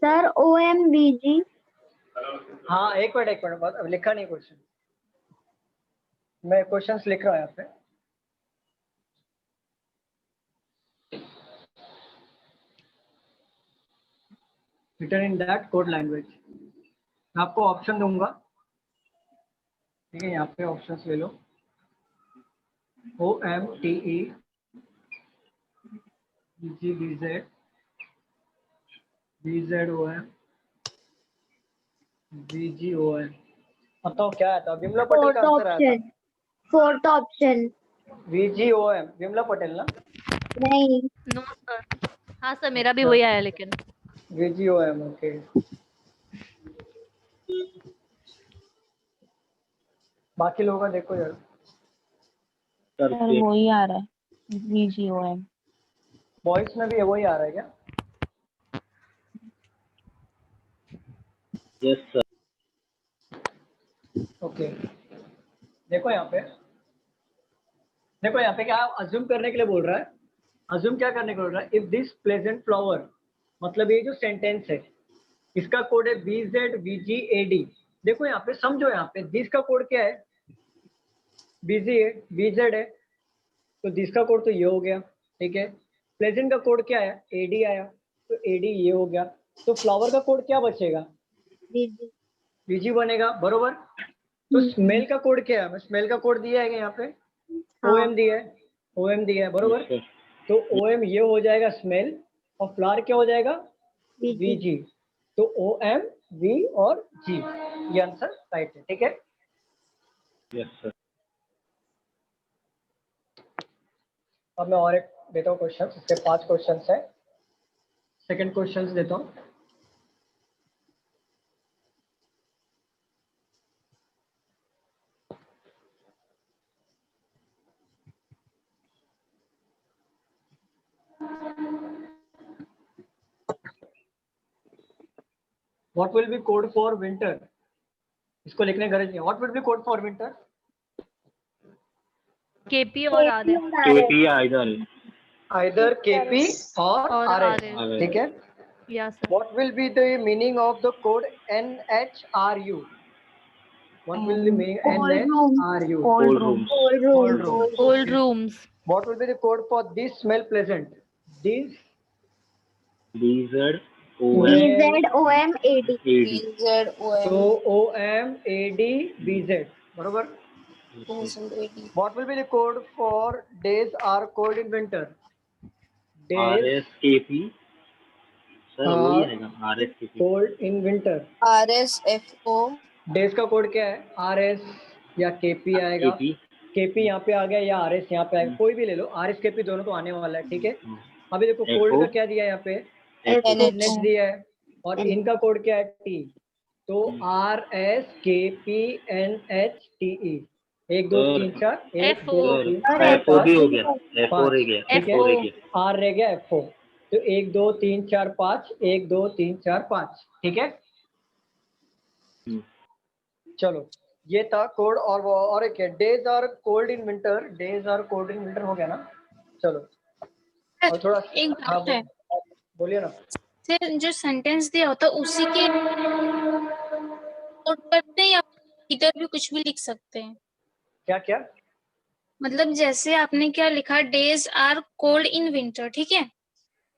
Sir OMBG। हाँ एक minute बाद अब लिखा नहीं क्वेश्चन, मैं क्वेश्चंस लिख रहा हूँ यहाँ पे। Written in that code language. मैं आपको ऑप्शन दूंगा, ठीक है, यहाँ पे ऑप्शंस ले लो। OMTE BGBZ BZOM BGOM। बताओ क्या आया था? विमला पटेल का आंसर आया था। Fourth option VGOM, Vimla Patel ना? नहीं। No sir. हाँ सर मेरा भी वही आया लेकिन। VGOM, okay. बाकी लोगों का देखो यार। सर वही आ रहा है VGOM। बॉयज में भी वही आ रहा है क्या? Yes sir. ओके, देखो यहाँ पे क्या अज्यूम करने के लिए बोल रहा है। अज्यूम क्या करने के लिए बोल रहा है? इफ दिस प्लेजेंट फ्लावर, मतलब ये जो सेंटेंस है इसका कोड है BZVGAD। देखो यहाँ पे समझो, यहाँ पे दिस का कोड क्या है? BZ है, BZ है, तो दिस का कोड तो ये हो गया, ठीक है। प्लेजेंट का कोड क्या है? AD आया, तो AD ये हो गया। तो फ्लावर का कोड क्या बचेगा? BG बनेगा, बरोबर। तो स्मेल का कोड क्या है? स्मेल का कोड दिया है यहाँ पे, OM दिया है, OM दिया है, बरोबर। तो OM ये हो जाएगा स्मेल, और फ्लावर क्या हो जाएगा? VG। तो OM, V और G, ये आंसर राइट है, ठीक है। Yes sir. अब मैं और एक देता हूँ क्वेश्चन, इसके 5 क्वेश्चन है। सेकंड क्वेश्चन देता हूँ। What will be code for winter? इसको लिखने गरज नहीं है। What will be code for winter? KP और RS। KP Either KP और RS, ठीक है। या sir. What will be the meaning of the code NHRU? What will the meaning NHRU? Cold rooms. Cold room. Cold rooms. What will be the code for this smell pleasant? This BZOM BZOMAD। so OMAD BZ, बरोबर। What will be the code for days are cold in winter? Days RSKP sir वही आएगा RSKP। cold in winter। RSFO। Days का code क्या है? RS या KP आएगा? KP यहाँ पे आ गया या RS यहाँ पे आएगा, कोई भी ले लो। RS KP दोनों तो आने वाला है, ठीक है। अभी देखो कोल्ड का क्या दिया है यहाँ पे? NH दिया है, और इनका कोड क्या है? T। तो RSKPNHTE। 1 2 3 4, 1 2 3 4 FO भी 5 हो गया, FO रह गया, ठीक FO है। रह गया। R रह गया, FO। तो 1 2 3 4 5, 1 2 3 4 5, ठीक है। चलो, ये था कोड। और एक है days are cold in winter. Days are cold in winter हो गया ना। चलो और थोड़ा एक डाउट है, बोलिए ना सर जो सेंटेंस दिया होता है उसी के नोट करते हैं या इधर भी कुछ भी लिख सकते हैं? क्या क्या? मतलब जैसे आपने क्या लिखा, days are cold in winter, ठीक है।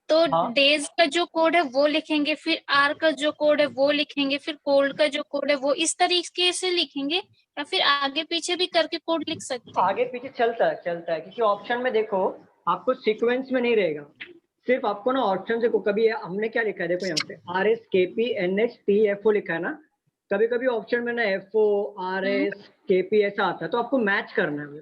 तो हाँ। डेज का जो कोड है वो लिखेंगे, फिर आर का जो कोड है वो लिखेंगे, फिर कोल्ड का जो कोड है वो इस तरीके से लिखेंगे, या फिर आगे पीछे भी करके कोड लिख सकते हैं? आगे पीछे चलता है क्योंकि ऑप्शन में देखो आपको सीक्वेंस में नहीं रहेगा। सिर्फ आपको ना ऑप्शन से कभी हमने क्या लिखा है, देखो यहाँ पे RSKPNHTFO लिखा है ना। कभी कभी ऑप्शन में ना FO RSKP ऐसा आता है, तो आपको मैच करना है।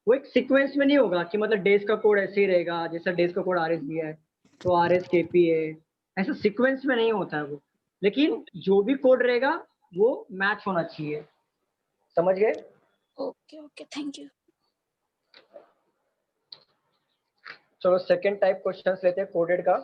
वो एक सीक्वेंस में नहीं होगा कि मतलब डेज का कोड ऐसे ही रहेगा, जैसा डेज का कोड RS दिया है तो RSKP है, ऐसा सीक्वेंस में नहीं होता है वो। लेकिन जो भी कोड रहेगा वो मैच होना चाहिए, समझ गए? Okay okay, thank you. चलो सेकंड टाइप क्वेश्चंस लेते हैं कोडेड का।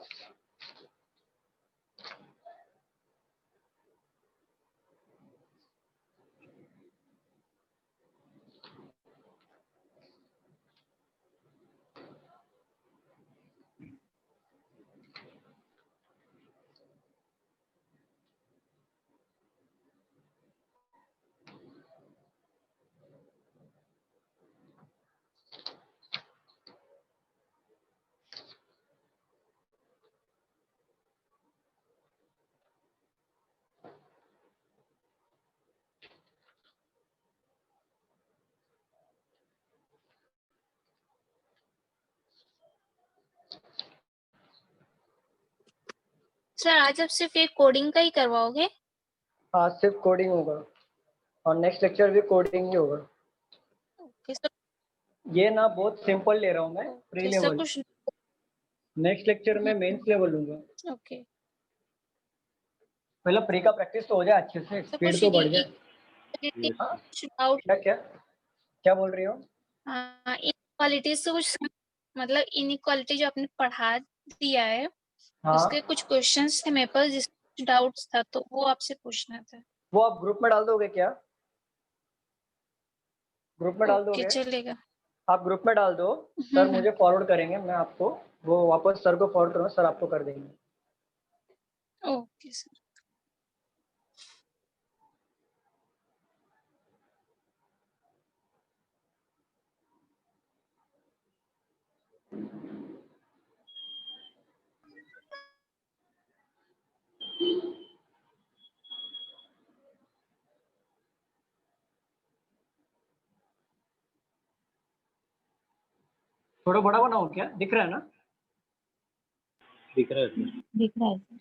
सर आज आप सिर्फ एक कोडिंग का ही करवाओगे? आज सिर्फ कोडिंग होगा और नेक्स्ट लेक्चर भी कोडिंग ही होगा। Okay sir. ये ना बहुत सिंपल ले रहा हूँ मैं, प्री ओके सर, लेवल। कुछ नेक्स्ट लेक्चर में मेंस लेवल लूंगा। ओके पहले प्री का प्रैक्टिस तो हो जाए अच्छे से, सर, स्पीड कुछ तो बढ़ जाए। हाँ, कुछ डाउट। क्या क्या क्या बोल रही हो? हाँ, इनक्वालिटी से कुछ मतलब इनक्वालिटी जो आपने पढ़ा दिया है हाँ, उसके कुछ क्वेश्चंस थे मेरे पास, जिसमें डाउट्स था तो वो आपसे पूछना था। वो आप ग्रुप में डाल दोगे क्या? ग्रुप में डाल ओके दोगे? चलेगा। आप ग्रुप में डाल दो, सर हम्म। मुझे फॉरवर्ड करेंगे, मैं आपको वो वापस सर को फॉरवर्ड करूँगा, सर आपको कर देंगे। Okay sir. थोड़ा बड़ा बनाओ क्या, दिख रहा है ना? दिख रहा है सर। दिख रहा है सर।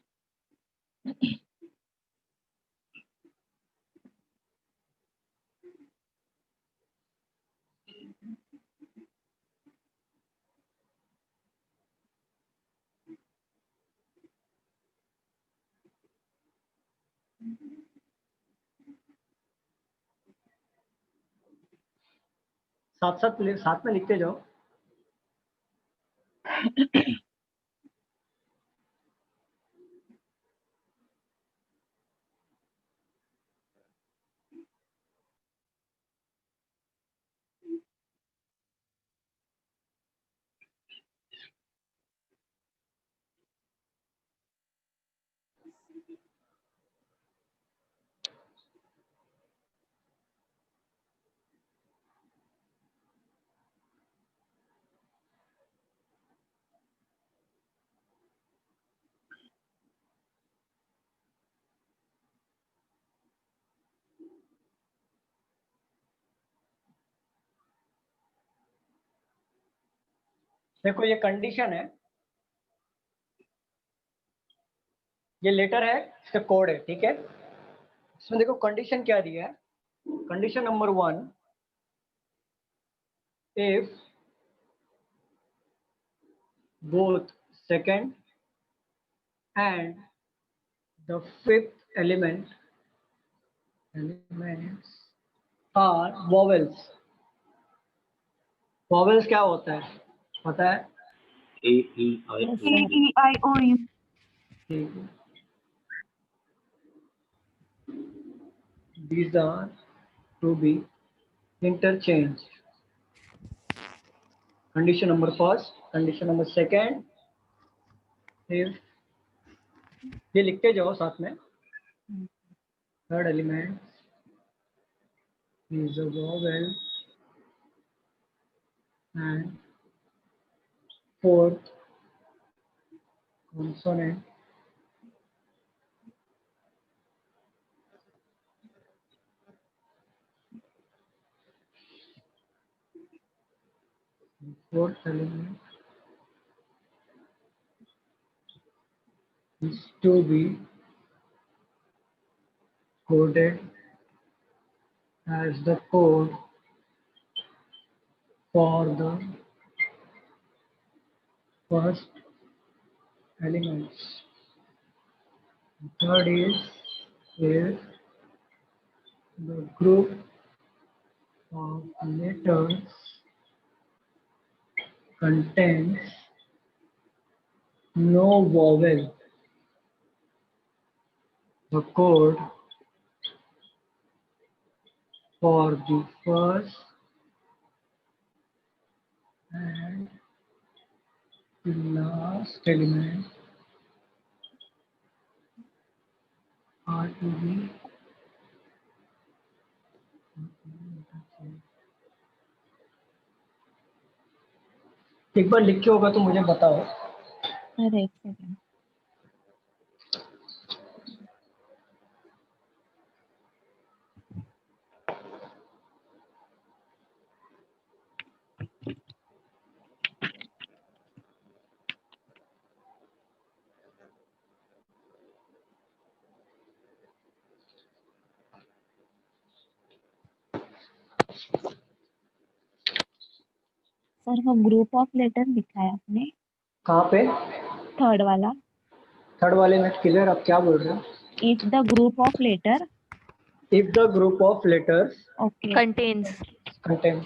साथ साथ साथ में लिखते जाओ। देखो ये कंडीशन है, ये लेटर है, इसका कोड है, ठीक है। इसमें देखो कंडीशन क्या दिया है। Condition number 1, if both second and the fifth elements are vowels। vowels क्या होता है पता है? A E I Yes, O sir. U। EIOU। ठीक है, these are to be interchanged। condition number first, condition number second, if ये लिखते जाओ साथ में। third element is a vowel and fourth consonant fourth element is to be coded as the code for the first elements। Third is if the group of letters contains no vowel, the code for the first and the last element are to be एक बार लिख के होगा तो मुझे बताओ। Sir एक second. Sir वो group of letter लिखा है आपने, कहाँ पे? थर्ड वाला। थर्ड वाले में क्लियर, आप क्या बोल रहे हो? If the group of letter, if the group of letters okay, contains contain,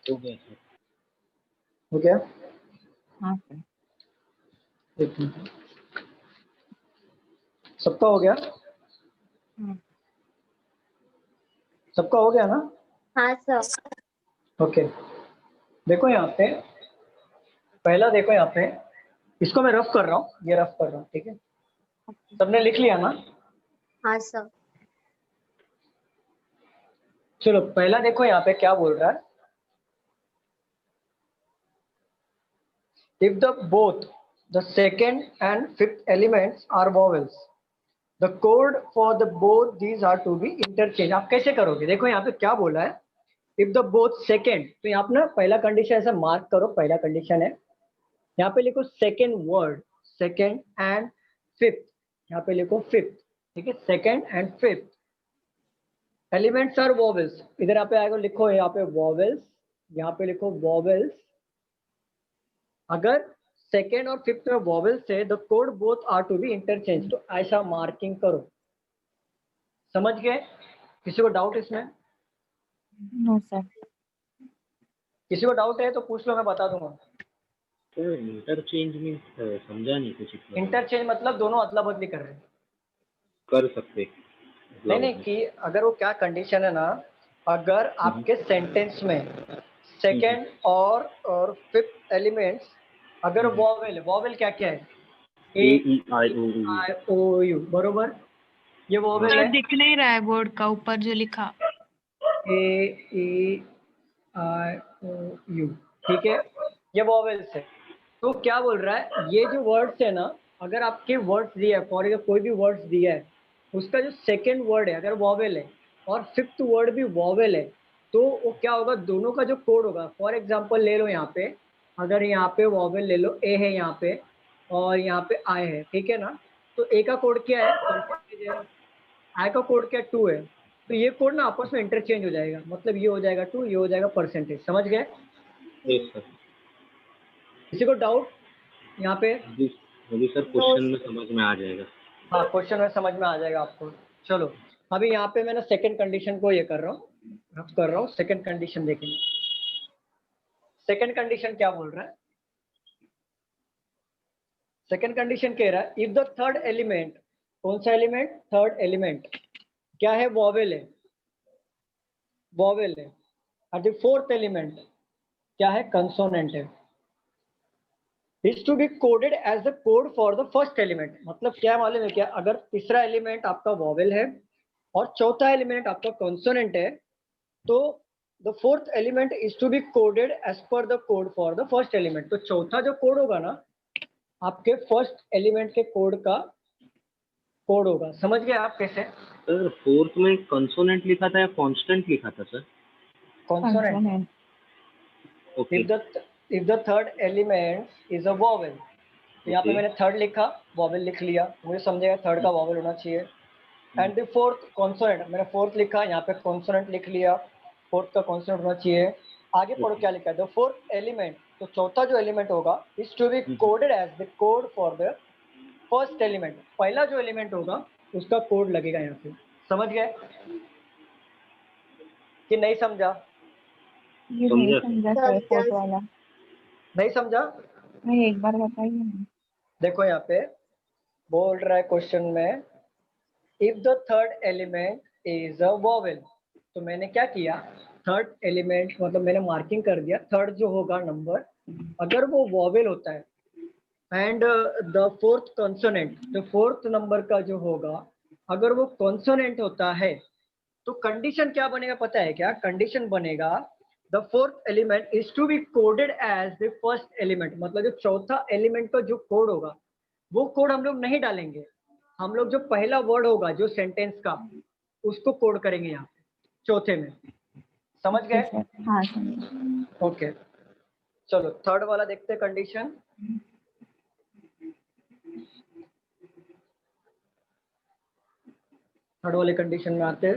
हो गया सर। हो गया? हाँ सर। एक मिनट, सबका हो गया? हाँ। सबका हो गया ना? हाँ सर। ओके, देखो यहाँ पे, पहला देखो यहाँ पे, इसको मैं रफ कर रहा हूँ, ये रफ कर रहा हूँ, ठीक है? सबने लिख लिया ना? हाँ सर। चलो पहला देखो यहाँ पे क्या बोल रहा है, if the both the second and fifth elements are vowels, the code for the both these are to be interchanged। आप कैसे करोगे? देखो यहाँ पे क्या बोला है, if the both second, तो यहाँ पे ना पहला कंडीशन ऐसा मार्क करो, पहला कंडीशन है, यहाँ पे लिखो second word, second and fifth, यहाँ पे लिखो फिफ्थ, ठीक है? Second and fifth elements are vowels, इधर यहाँ पे आएगा, लिखो यहाँ पे वॉवेल्स, यहाँ पे लिखो वॉवेल्स। अगर सेकेंड और फिफ्थ में वॉवेल्स है, the code both are to be interchange, तो ऐसा मार्किंग करो। समझ गए? किसी को डाउट इसमें? No sir. किसी को डाउट है तो पूछ लो, मैं बता दूंगा। सर इंटरचेंज मीन्स समझा नहीं कुछ इतना। इंटरचेंज मतलब दोनों अदला बदली कर रहे हैं। कर सकते। नहीं कि अगर वो क्या कंडीशन है ना, अगर आपके सेंटेंस में सेकेंड और फिफ्थ एलिमेंट्स अगर वॉवेल, वॉवेल क्या क्या है? A-E-I-O-U, बरोबर? ये वॉवेल है। दिख नहीं रहा है बोर्ड का ऊपर जो लिखा। A-E-I-O-U, ठीक है? ये वॉवेल्स है। तो क्या बोल रहा है, ये जो वर्ड्स है ना, अगर आपके वर्ड्स दिया है, फॉर एग्जाम्पल कोई भी वर्ड्स दिया है, उसका जो सेकेंड वर्ड है अगर वॉवेल है और फिफ्थ वर्ड भी वॉवेल है, तो वो क्या होगा, दोनों का जो कोड होगा, फॉर एग्जाम्पल ले लो यहाँ पे, अगर यहाँ पे वॉवेल ले लो, ए है यहाँ पे और यहाँ पे आई है, ठीक है ना? तो ए का कोड क्या है? परसेंटेज है। आई का कोड क्या? 2 है। तो ये कोड ना आपस में इंटरचेंज हो जाएगा, मतलब ये हो जाएगा 2, ये हो जाएगा परसेंटेज। समझ गए? किसी को डाउट यहाँ पे? मुझे सर क्वेश्चन में समझ में आ जाएगा। हाँ, क्वेश्चन में समझ में आ जाएगा आपको। चलो अभी यहाँ पे मैंने सेकंड कंडीशन को ये कर रहा हूँ, रफ कर रहा हूँ। सेकंड कंडीशन देखेंगे। सेकंड कंडीशन क्या बोल रहा है? सेकंड कंडीशन कह रहा है, इफ द थर्ड एलिमेंट, कौन सा एलिमेंट? थर्ड एलिमेंट क्या है? वॉवेल है, वॉवेल है। और द फोर्थ एलिमेंट क्या है? कंसोनेंट है। Is to be coded as the code for the first element. मतलब क्या मालूम है क्या? अगर तीसरा एलिमेंट आपका वॉवेल है और चौथा एलिमेंट आपका कॉन्सोनेंट है, तो the fourth element is to be coded as per the code for the first element. तो चौथा जो कोड होगा ना, आपके फर्स्ट एलिमेंट के कोड का कोड होगा। समझ गए आप कैसे? सर फोर्थ में कंसोनेंट लिखा था या कांस्टेंट लिखा था sir? Consonant. Okay. If the third element is a vowel, तो यहाँ पे Okay. मैंने थर्ड लिखा, वॉवेल लिख लिया, मुझे समझेगा थर्ड का वॉवेल होना चाहिए। एंड द फोर्थ कॉन्सोनेंट, मैंने फोर्थ लिखा, यहाँ पे कॉन्सोनेंट लिख लिया, फोर्थ का कॉन्सोनेंट होना चाहिए। आगे पढ़ो क्या लिखा है, द फोर्थ एलिमेंट, तो चौथा जो एलिमेंट होगा is to be coded as the code for the first element. पहला जो एलिमेंट होगा उसका कोड लगेगा यहाँ पे। समझ गए कि नहीं समझा? ये नहीं समझा सर, फोर्थ वाला नहीं समझा? नहीं, एक बार बताइए ना। देखो यहाँ पे बोल रहा है क्वेश्चन में, if the third element is a vowel, तो मैंने क्या किया, थर्ड एलिमेंट मतलब मैंने मार्किंग कर दिया, थर्ड जो होगा नंबर अगर वो वॉवेल होता है एंड द फोर्थ कॉन्सोनेंट, तो फोर्थ नंबर का जो होगा अगर वो कॉन्सोनेंट होता है तो कंडीशन क्या बनेगा पता है क्या, कंडीशन बनेगा the fourth element is to be coded as the first element, मतलब जो चौथा एलिमेंट का जो कोड होगा वो कोड हम लोग नहीं डालेंगे, हम लोग जो पहला वर्ड होगा जो सेंटेंस का उसको कोड करेंगे यहाँ पे चौथे में। समझ गए? हाँ समझ। ओके चलो थर्ड वाला देखते हैं कंडीशन। थर्ड वाले कंडीशन में आते हैं,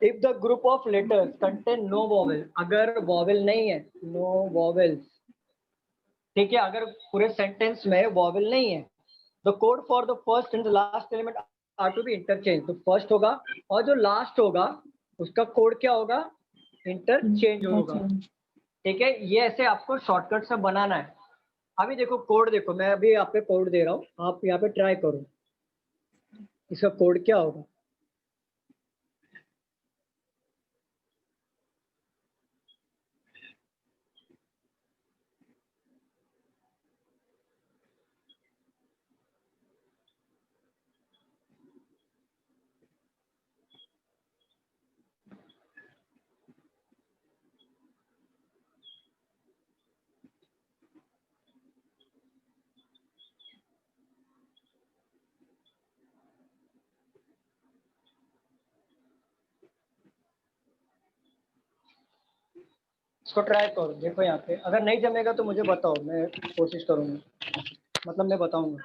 if the group of letters contain no vowel, अगर वॉवेल नहीं है, नो वॉवेल्स, ठीक है, अगर पूरे सेंटेंस में वॉवेल नहीं है, the code for the first and the last element are to be interchange, तो फर्स्ट होगा और जो लास्ट होगा उसका कोड क्या होगा, इंटरचेंज होगा। ठीक है, ये ऐसे आपको शॉर्टकट से बनाना है। अभी देखो कोड देखो, मैं अभी यहाँ पे कोड दे रहा हूँ, आप यहाँ पे ट्राई करो इसका कोड क्या होगा। इसको ट्राई करो, देखो यहाँ पे अगर नहीं जमेगा तो मुझे बताओ, मैं कोशिश करूंगा, मतलब मैं बताऊंगा।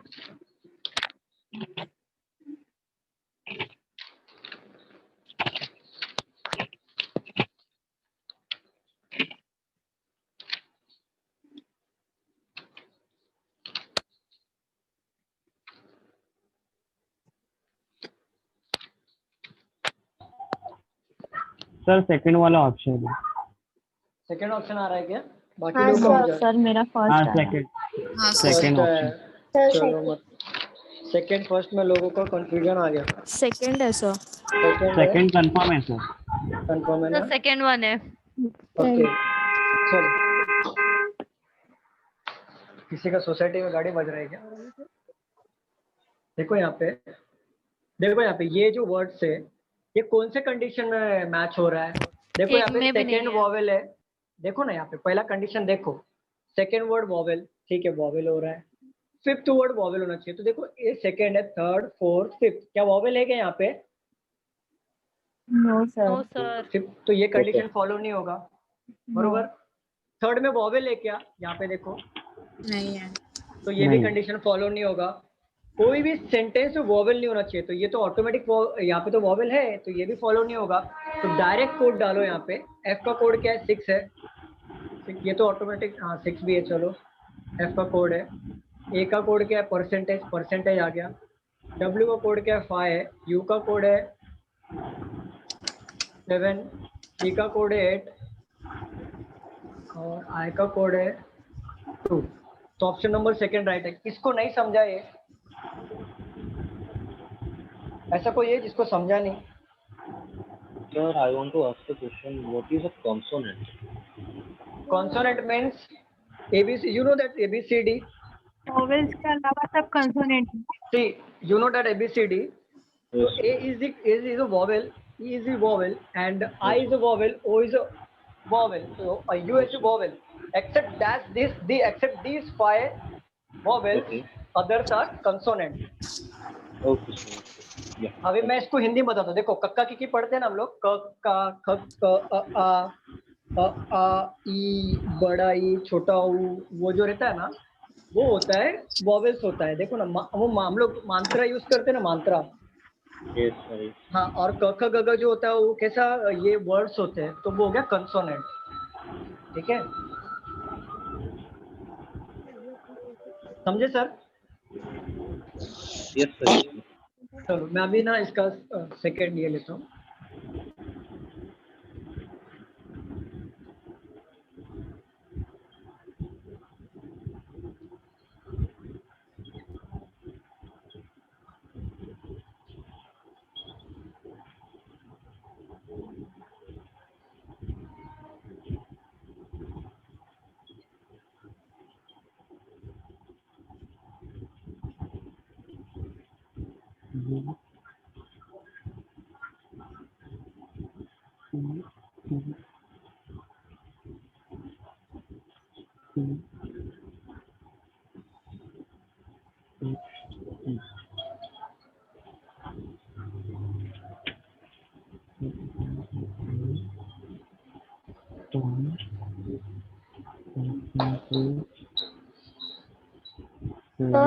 सर सेकंड वाला ऑप्शन है। सेकंड ऑप्शन आ रहा है क्या, बाकी हाँ, लोग का हो जाए। सर मेरा फर्स्ट हाँ आ रहा है। सेकंड हाँ फर्स्ट सेकंड है, ऑप्शन। सर चलो मत, सेकंड फर्स्ट में लोगों का कंफ्यूजन आ गया। सेकंड है सर। सेकंड है, सेकंड कंफर्म है सर। कंफर्म है The ना? second one है। ओके चलो, किसी का सोसाइटी में गाड़ी बज रही है क्या? देखो यहाँ पे, देखो यहाँ पे ये जो वर्ड्स है ये कौन से कंडीशन में मैच हो रहा है, देखो यहाँ एक पे में भी नहीं सेकंड है। वॉवेल है, देखो ना यहाँ पे पहला कंडीशन देखो, सेकंड वर्ड वॉवेल, ठीक है वॉवेल हो रहा है, फिफ्थ वर्ड वॉवेल होना चाहिए, तो देखो ये सेकंड है, थर्ड फोर्थ फिफ्थ, क्या वॉवेल है क्या यहाँ पे? No No sir. sir। Fifth, तो ये कंडीशन फॉलो नहीं होगा, बरोबर। थर्ड में वॉवेल है क्या, यहाँ पे देखो, नहीं है। तो ये भी नहीं। कंडीशन फॉलो नहीं होगा। कोई भी सेंटेंस में वॉवेल नहीं होना चाहिए, तो ये तो ऑटोमेटिक, यहाँ पे तो वॉवेल है तो ये भी फॉलो नहीं होगा, तो डायरेक्ट कोड डालो यहाँ पे। एफ का कोड क्या है, 6 है, ये तो ऑटोमेटिक, हाँ 6 भी है, चलो एफ का कोड है। ए का कोड क्या है, परसेंटेज, परसेंटेज आ गया। डब्ल्यू का कोड क्या है, 5 है। यू का कोड है 7, ई का कोड है 8 और आई का कोड है 2। तो ऑप्शन नंबर सेकंड राइट है। किसको नहीं समझा ये, ऐसा कोई है जिसको समझा नहीं? Sir, I want to ask a question. What is a consonant? Consonant means ABC. You know that ABCD. Vowels के अलावा सब कंसोनेंट है। See, you know that ABCD. So Yes. A is a vowel, E is a vowel, and I is a vowel, O is a vowel. So U is a vowel. Except that except these 5 vowels, Okay. others are consonant. Okay, sir. Yeah. अभी मैं इसको हिंदी में बताता हूँ। देखो कक्का की पढ़ते हैं ना हम लोग, क का ख क आ ई, बड़ा ई, छोटा ऊ, वो जो रहता है ना वो होता है वॉवेल्स होता है। देखो ना हम लोग मात्रा यूज करते हैं ना, मात्रा। Yes, sir. हाँ, और क ख ग घ जो होता है वो कैसा, ये वर्ड्स होते हैं, तो वो हो गया कंसोनेंट। ठीक है, समझे सर? Yes, sir. चलो मैं अभी ना इसका सेकंड ये लेता हूँ।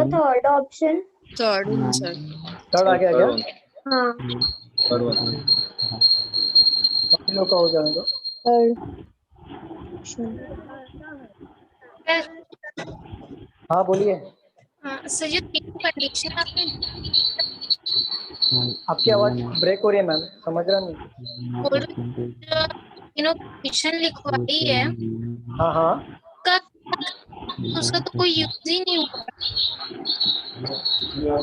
Third option. Third one, sir. Third आ गया क्या? हाँ थर्ड वन। बाकी लोग का हो जाने दो। हाँ बोलिए। सर जो तीन कंडीशन आपने आपकी आवाज ब्रेक हो रही है मैम, समझ रहा नहीं। बोल तीनों कंडीशन लिखवाई है हाँ हाँ का उसका तो कोई यूज ही नहीं हुआ।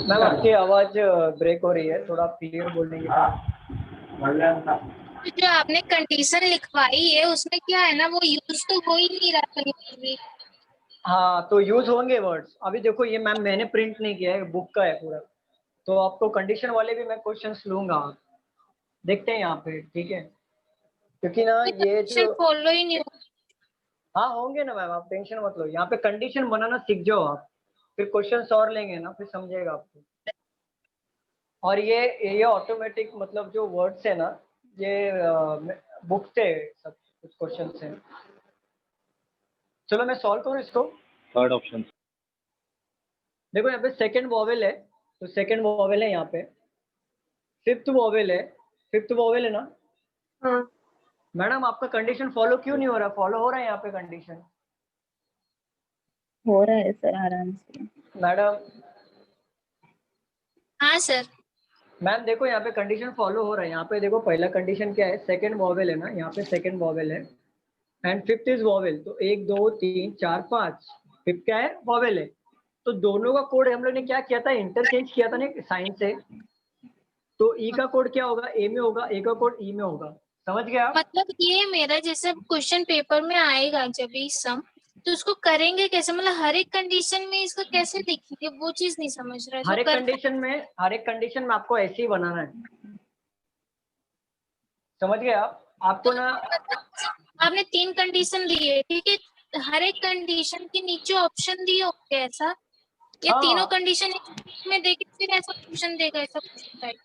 मैम, आपकी आवाज ब्रेक हो रही है, थोड़ा क्लियर बोलेंगे तो। तो जो आपने कंडीशन लिखवाई है उसमें क्या है ना, वो यूज तो हो ही नहीं रहा कहीं पर भी। हाँ तो यूज होंगे वर्ड्स। अभी देखो ये मैम मैंने प्रिंट नहीं किया है, बुक का है पूरा, तो आपको कंडीशन वाले भी मैं क्वेश्चंस लूंगा। देखते हैं यहाँ पे, ठीक है? क्योंकि ना कोई ये कंडीशन जो फॉलो ही नहीं हुआ। हाँ होंगे ना मैम, आप टेंशन मत लो। यहाँ पे कंडीशन बनाना सीख जाओ आप, फिर क्वेश्चंस और लेंगे ना, फिर समझेगा आपको। और ये ऑटोमेटिक मतलब जो वर्ड्स है ना, ये बुक से सब कुछ क्वेश्चन है। चलो मैं सॉल्व करूँ इसको। Third option. देखो यहाँ पे सेकंड वॉवेल है, तो सेकंड वॉवेल है यहाँ पे। फिफ्थ वॉवेल है, फिफ्थ वॉवेल है ना हाँ मैडम? आपका कंडीशन फॉलो क्यों नहीं हो रहा? फॉलो हो रहा है यहाँ पे कंडीशन हो रहा है सर आराम से। मैडम। हाँ सर। मैम देखो यहाँ पे कंडीशन फॉलो हो रहा है। यहाँ पे देखो पहला कंडीशन क्या है, सेकंड वॉवेल है ना, यहाँ पे सेकंड वॉवेल है एंड फिफ्थ इज वॉवेल। तो 1 2 3 4 5, फिफ्थ क्या है? वॉवेल है। तो दोनों का कोड हम लोग ने क्या किया था, इंटरचेंज किया था ना साइन से। तो ई का कोड क्या होगा? ए में होगा, ए का कोड ई में होगा। समझ गया आप? मतलब ये मेरा जैसे क्वेश्चन पेपर में आएगा जब भी सम, तो उसको करेंगे कैसे? मतलब हर एक कंडीशन में इसको कैसे लिखेंगे, वो चीज नहीं समझ रहा हर जो एक कंडीशन में आपको ऐसे ही बनाना है। समझ गए आप? आपको ना आपने तीन कंडीशन दी है, ठीक है, हर एक कंडीशन के नीचे ऑप्शन दिए होंगे ऐसा, या तीनों हाँ कंडीशन में देके फिर ऐसा ऑप्शन देगा, ऐसा क्वेश्चन टाइप।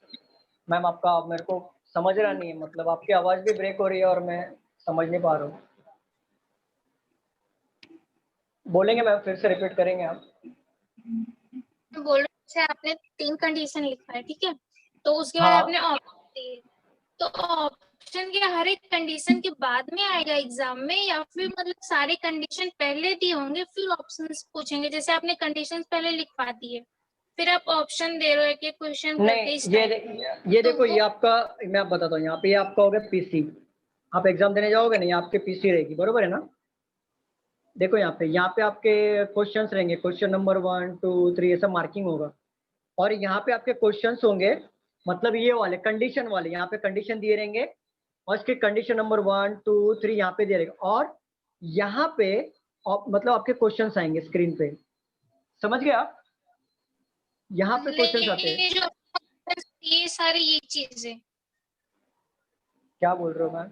मैम, आपका मेरे को समझ रहा नहीं है, मतलब आपकी आवाज भी ब्रेक हो रही है और मैं समझ नहीं पा रहा हूँ। बोलेंगे मैम, फिर से रिपीट करेंगे आप? मैं बोल रही हूँ, जैसे आपने तीन कंडीशन लिखा है, ठीक है, तो उसके बाद हाँ आपने ऑप्शन दिए, तो ऑप्शन के हर एक कंडीशन के बाद में आएगा एग्जाम में, या फिर मतलब सारे कंडीशन पहले दिए होंगे फिर ऑप्शंस पूछेंगे? जैसे आपने कंडीशन पहले लिखवा दिए, फिर आप ऑप्शन दे रहे हो कि क्वेश्चन करके नहीं, इस ये टाइप। ये तो देखो, ये आपका, मैं आप बताता हूँ। यहाँ पे ये आपका हो गया पीसी। आप एग्जाम देने जाओगे ना, ये आपके पीसी रहेगी, बरोबर है ना? देखो यहाँ पे आपके क्वेश्चंस रहेंगे, क्वेश्चन नंबर 1 2 3 ऐसा मार्किंग होगा। और यहाँ पे आपके क्वेश्चंस होंगे, मतलब ये वाले कंडीशन वाले, यहाँ पे कंडीशन दिए रहेंगे और इसके कंडीशन नंबर 1 2 3 यहाँ पे दिए रहेंगे। और यहाँ पे मतलब आपके क्वेश्चंस आएंगे स्क्रीन पे। समझ गए आप? यहाँ पे क्वेश्चंस आते हैं। ये जो ये सारी ये चीजें क्या बोल रहे हो मैम?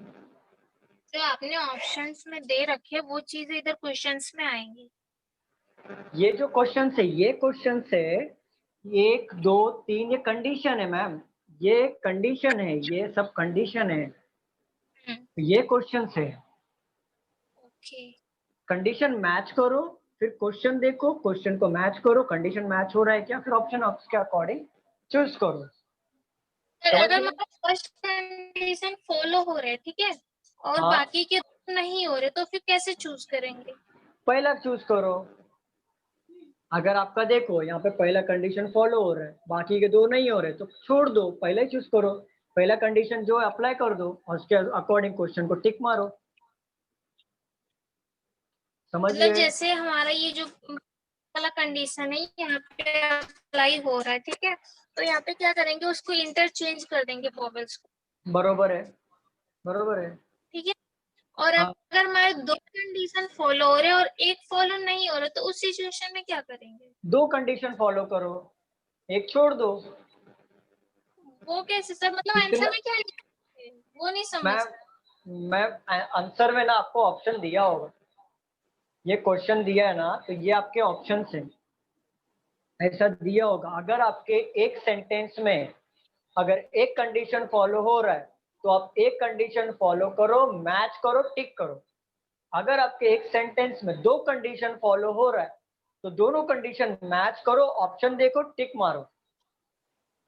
जो आपने ऑप्शंस में दे रखे वो चीजें इधर क्वेश्चंस में आएंगी। ये जो क्वेश्चंस है, ये क्वेश्चंस है 1 2 3, ये कंडीशन है मैम, ये कंडीशन है, ये सब कंडीशन है। ये क्वेश्चंस है। ओके। कंडीशन मैच करो, फिर क्वेश्चन देखो, क्वेश्चन को मैच करो, कंडीशन मैच हो रहा है क्या, फिर ऑप्शन के अकॉर्डिंग चूज करो। सर समझ अगर गए? मतलब फर्स्ट कंडीशन फॉलो हो रहे, ठीक है, और हाँ, बाकी के नहीं हो रहे, तो फिर कैसे चूज करेंगे? पहला चूज करो। अगर आपका देखो यहाँ पे पहला कंडीशन फॉलो हो रहा है, बाकी के दो नहीं हो रहे, तो छोड़ दो, पहला ही चूज करो। पहला कंडीशन जो है अप्लाई कर दो और उसके अकॉर्डिंग क्वेश्चन को टिक मारो। समझ मतलब गए? जैसे हमारा ये जो वाला कंडीशन है यहाँ पे अप्लाई हो रहा है, ठीक है, तो यहाँ पे क्या करेंगे, उसको इंटरचेंज कर देंगे वॉवेल्स को, बरोबर है, बरोबर है। ठीक है। और हाँ, अगर हमारे दो कंडीशन फॉलो हो रहे और एक फॉलो नहीं हो रहा, तो उस सिचुएशन में क्या करेंगे? 2 कंडीशन फॉलो करो, एक छोड़ दो। वो कैसे सर, मतलब आंसर में क्या लिखा है? वो नहीं समझ। मैं आंसर में ना आपको ऑप्शन दिया होगा, ये क्वेश्चन दिया है ना, तो ये आपके ऑप्शन है, ऐसा दिया होगा। अगर आपके एक सेंटेंस में अगर एक कंडीशन फॉलो हो रहा है तो आप एक कंडीशन फॉलो करो, मैच करो, टिक करो। अगर आपके एक सेंटेंस में दो कंडीशन फॉलो हो रहा है तो दोनों कंडीशन मैच करो, ऑप्शन देखो, टिक मारो।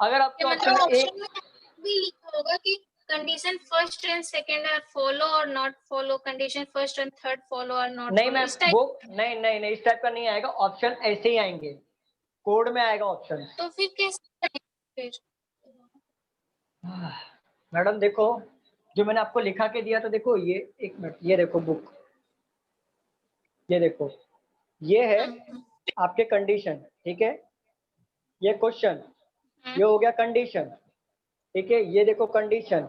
अगर आपके मतलब ऑप्शन एक ऑप्शन में भी लिखा होगा कि condition first and second are follow और not follow, condition first and third follow और नॉट नहीं फॉलो, मैम, इस टाइप। वो नहीं इस टाइप का नहीं आएगा, ऑप्शन ऐसे ही आएंगे, कोड में आएगा ऑप्शन। तो फिर कैसे करेंगे फिर? मैडम देखो, जो मैंने आपको लिखा के दिया था, देखो ये एक मिनट, ये देखो बुक, ये देखो, ये है आपके कंडीशन, ठीक है, ये क्वेश्चन, ये हो गया कंडीशन, ठीक है, ये देखो कंडीशन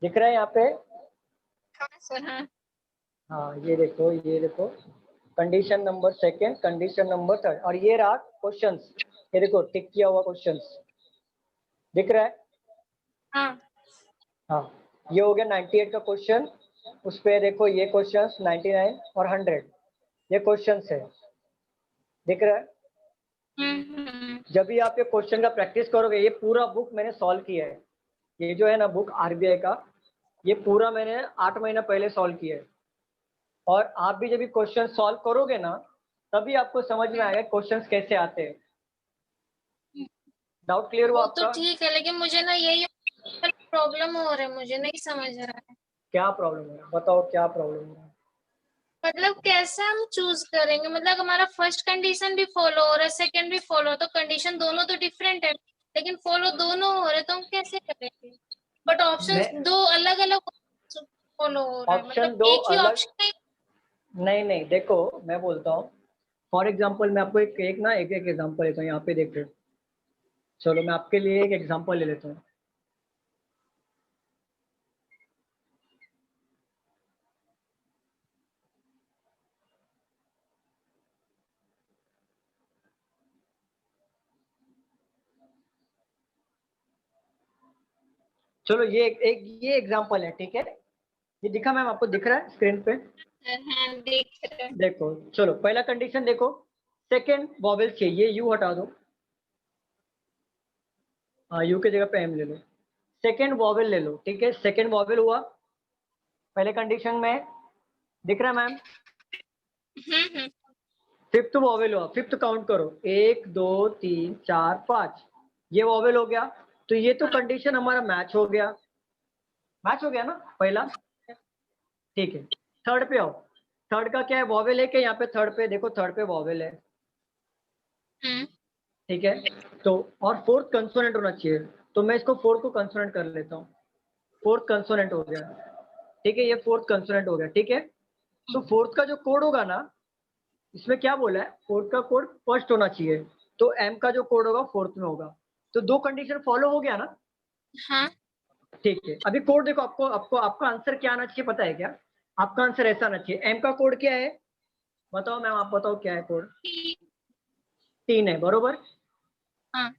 दिख रहा है यहाँ पे, हाँ सर, हाँ। हाँ ये देखो condition number second, condition number third, और ये रहा क्वेश्चंस, ये देखो टिक किया हुआ क्वेश्चंस दिख रहा है। हाँ हाँ, ये हो गया 98 का क्वेश्चन, उस पे देखो ये क्वेश्चंस 99 और 100, ये क्वेश्चंस है, दिख रहा है। जब भी आप ये क्वेश्चन का प्रैक्टिस करोगे, ये पूरा बुक मैंने सॉल्व किया है, ये जो है ना बुक आरबीआई का, ये पूरा मैंने 8 महीना पहले सॉल्व किया है। और आप भी जब भी क्वेश्चन सॉल्व करोगे ना, तभी आपको समझ में आएगा क्वेश्चंस कैसे आते हैं। डाउट क्लियर हुआ वो तो आपका? ठीक है, लेकिन मुझे ना यही प्रॉब्लम हो रहा है, मुझे नहीं समझ रहा है। क्या प्रॉब्लम है, बताओ क्या प्रॉब्लम है? मतलब कैसे हम चूज करेंगे, मतलब हमारा फर्स्ट कंडीशन भी फॉलो हो रहा है, सेकंड भी फॉलो, तो कंडीशन दोनों तो डिफरेंट है, लेकिन फॉलो दोनों हो रहे, तो हम कैसे करेंगे? बट ऑप्शन दो अलग अलग फॉलो हो रहे हैं, ऑप्शन मतलब दो एक ही अलग ऑप्शन नहीं, देखो मैं बोलता हूँ, फॉर एग्जाम्पल मैं आपको एक एग्जाम्पल लेता हूँ, यहाँ पे देख रहे हो, चलो मैं आपके लिए एक एग्जाम्पल ले लेता हूँ। चलो ये ये एग्जाम्पल है, ठीक है, ये दिखा मैम, आपको दिख रहा है स्क्रीन पे? देख रहे हैं। देखो चलो पहला कंडीशन देखो, सेकेंड वॉवेल चाहिए, यू हटा दो, हाँ यू की जगह पे एम ले लो, सेकेंड वॉवेल ले लो, ठीक है, सेकेंड वॉवेल हुआ पहले कंडीशन में, दिख रहा है मैम? फिफ्थ वॉवेल हुआ, फिफ्थ काउंट करो, 1 2 3 4 5, ये वॉवेल हो गया, तो ये तो कंडीशन हमारा मैच हो गया ना पहला, ठीक है। थर्ड पे आओ, थर्ड का क्या है, वॉवेल है क्या यहाँ पे? थर्ड पे देखो, थर्ड पे वॉवेल है, ठीक है, तो और फोर्थ कंसोनेंट होना चाहिए, तो मैं इसको फोर्थ को कंसोनेंट कर लेता हूँ, फोर्थ कंसोनेंट हो गया, ठीक है, ये फोर्थ कंसोनेंट हो गया, ठीक है। तो फोर्थ का जो कोड होगा ना, इसमें क्या बोला है, फोर्थ का कोड फर्स्ट होना चाहिए, तो एम का जो कोड होगा फोर्थ में होगा, तो दो कंडीशन फॉलो हो गया ना? हाँ ठीक है, अभी कोड देखो, आपको आपका आंसर क्या आना चाहिए पता है क्या? आपका आंसर ऐसा आना चाहिए, एम का कोड क्या है बताओ मैम, आप बताओ क्या है कोड? 3 है, बरोबर? हाँ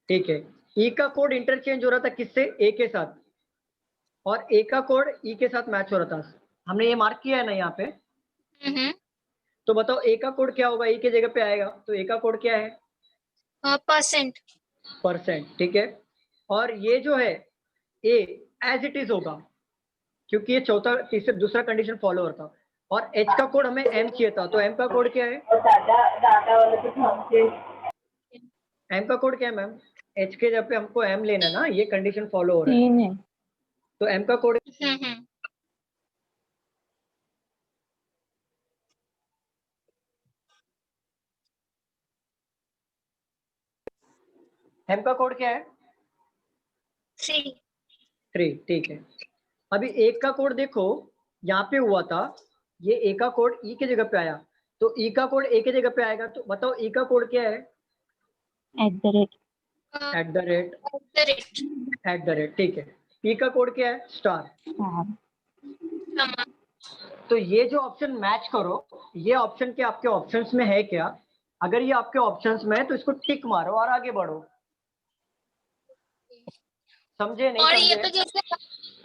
ठीक है, ई का कोड इंटरचेंज हो रहा था किससे? ए के साथ, और ए का कोड ई के साथ मैच हो रहा था, हमने ये मार्क किया है ना यहाँ पे, तो बताओ ए का कोड क्या होगा, ई के जगह पे आएगा, तो ए का कोड क्या है? परसेंट, ठीक है, और ये जो है ए एज इट इज होगा, क्योंकि ये दूसरा कंडीशन फॉलो हो रहा था, और एच का कोड हमें एम चाहिए था, तो एम का कोड क्या है? एम का कोड क्या है मैम? एच के जगह पे हमको एम लेना है ना, ये कंडीशन फॉलो हो रहा है, तो एम का कोड एम का कोड क्या है? 3, ठीक है। अभी एक का कोड देखो, यहाँ पे हुआ था, ये ए का कोड ई के जगह पे आया, तो ई का कोड ए के जगह पे आएगा, तो बताओ ई का कोड क्या है? एट द रेट, ठीक है। पी का कोड क्या है? स्टार। तो ये जो ऑप्शन मैच करो, ये ऑप्शन के आपके ऑप्शंस में है क्या? अगर ये आपके ऑप्शंस में है तो इसको टिक मारो और आगे बढ़ो। समझे नहीं और ये समझे? तो जैसे,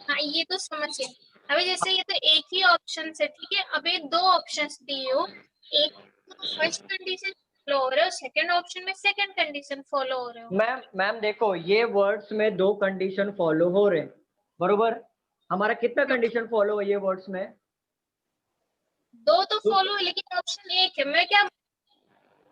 हाँ ये तो समझिए, अभी जैसे ये तो एक ही ऑप्शन है, ठीक है, अब ये दो ऑप्शंस दिए हो, एक फर्स्ट कंडीशन फॉलो हो रहे हो, सेकंड ऑप्शन में सेकंड कंडीशन फॉलो हो रहे हो। मैम देखो, ये वर्ड्स में दो कंडीशन फॉलो हो रहे हैं, बरोबर? हमारा कितना कंडीशन फॉलो है ये वर्ड्स में? दो तो फॉलो है, लेकिन ऑप्शन एक है, मैं क्या,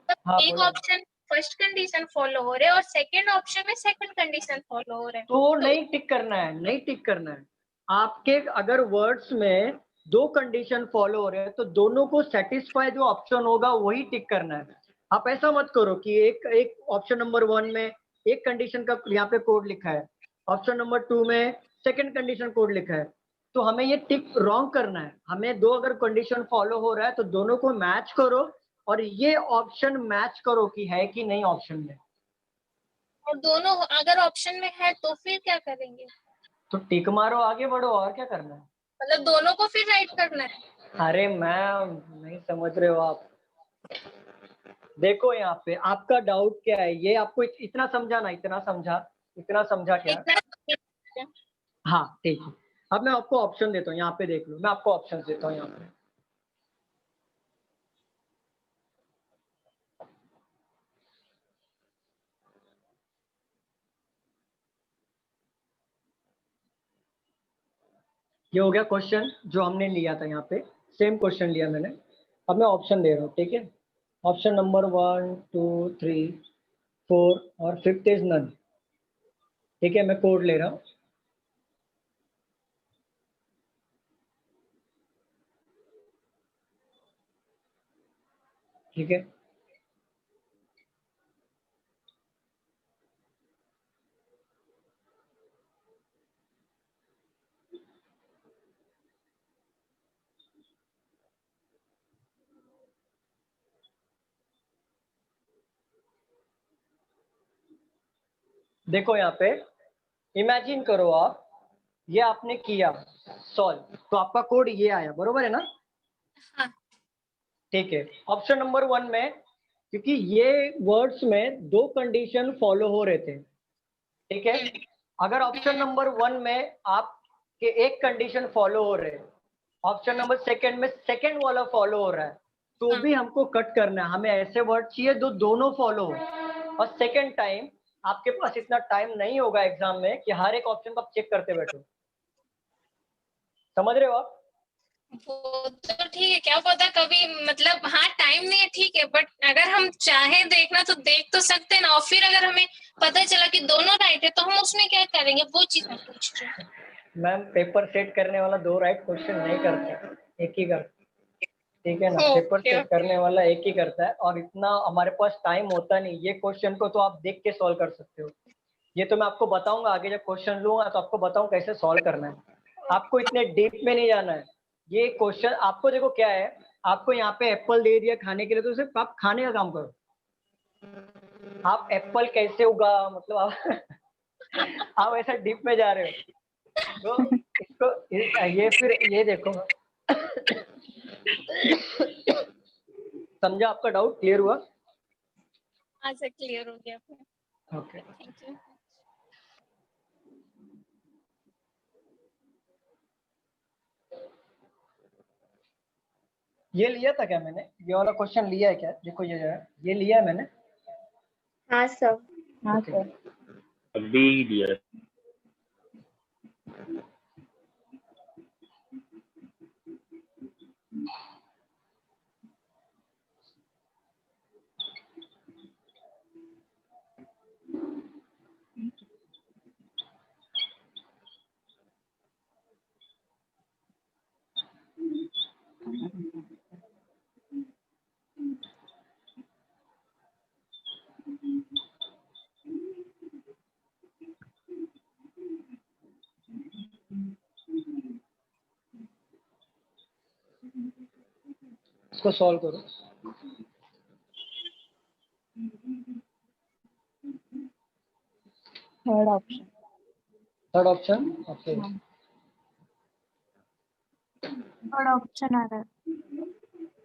हाँ एक बोलो। ऑप्शन फर्स्ट कंडीशन फॉलो हो रहे हैं और सेकंड ऑप्शन में सेकंड कंडीशन फॉलो हो रहे हैं। तो नहीं टिक करना है, नहीं टिक करना है। आपके अगर वर्ड्स में दो कंडीशन फॉलो हो रहे हैं तो दोनों को सेटिस्फाई जो ऑप्शन होगा वही टिक करना है। आप ऐसा मत करो कि एक ऑप्शन नंबर 1 में एक कंडीशन का यहाँ पे कोड लिखा है, ऑप्शन नंबर 2 में सेकंड कंडीशन कोड लिखा है, तो हमें ये टिक रॉन्ग करना है। हमें दो अगर कंडीशन फॉलो हो रहा है तो दोनों को मैच करो और ये ऑप्शन मैच करो कि है कि नहीं ऑप्शन में। और दोनों अगर ऑप्शन में है तो फिर क्या करेंगे? तो टिक मारो, आगे बढ़ो, और क्या करना है? मतलब दोनों को फिर राइट करना है? अरे मैम नहीं समझ रहे हो आप। देखो यहाँ पे आपका डाउट क्या है, ये आपको इतना समझा ना, इतना समझा क्या? इतना हाँ ठीक है। अब मैं आपको ऑप्शन देता हूँ, यहाँ पे देख लो, मैं आपको ऑप्शन देता हूँ यहाँ पे। ये हो गया क्वेश्चन जो हमने लिया था, यहाँ पे सेम क्वेश्चन लिया मैंने। अब मैं ऑप्शन दे रहा हूँ, ठीक है? ऑप्शन नंबर 1 2 3 4 और 5th इज नन। ठीक है, मैं कोड ले रहा हूँ। ठीक है, देखो यहाँ पे इमेजिन करो आप, ये आपने किया सॉल्व तो आपका कोड ये आया, बरोबर है ना? हाँ। ठीक है, ऑप्शन नंबर 1 में क्योंकि ये वर्ड्स में दो कंडीशन फॉलो हो रहे थे, ठीक है? अगर ऑप्शन नंबर 1 में आपके एक कंडीशन फॉलो हो रहे हैं, ऑप्शन नंबर सेकंड में सेकंड वाला फॉलो हो रहा है, तो भी हमको कट करना है। हमें ऐसे वर्ड चाहिए जो दोनों फॉलो हो। और सेकंड टाइम आपके पास इतना टाइम नहीं होगा एग्जाम में कि हर एक ऑप्शन को आप चेक करते बैठो। समझ रहे हो आप? वो तो ठीक है, क्या पता कभी, मतलब हाँ टाइम नहीं है ठीक है, बट अगर हम चाहे देखना तो देख तो सकते हैं ना। और फिर अगर हमें पता चला कि दोनों राइट है तो हम उसमें क्या करेंगे, वो चीज मैं पूछ रही हूँ। मैम पेपर सेट करने वाला दो राइट क्वेश्चन नहीं करता, एक ही करता, ठीक है ना? पेपर ओके, सेट करने वाला एक ही करता है, और इतना हमारे पास टाइम होता नहीं। ये क्वेश्चन को तो आप देख के सॉल्व कर सकते हो, ये तो मैं आपको बताऊंगा आगे जब क्वेश्चन लूंगा तो आपको बताऊं कैसे सॉल्व करना है। आपको इतने डीप में नहीं जाना है। ये क्वेश्चन आपको देखो क्या है, आपको यहाँ पे एप्पल दे दिया खाने के लिए तो सिर्फ आप खाने का काम करो। आप एप्पल कैसे उगा, मतलब आप ऐसा डीप में जा रहे हो तो इसको ये फिर ये देखो। समझा? आपका डाउट क्लियर हुआ? हाँ सर क्लियर हो गया अपना, ओके। Thank you. ये लिया था क्या मैंने? ये वाला क्वेश्चन लिया है क्या? देखो ये लिया है मैंने। हाँ सर। हाँ Okay. सर। अभी दिया। इसको सॉल्व करो। Third option. Third option, okay. Third option आ रहा है।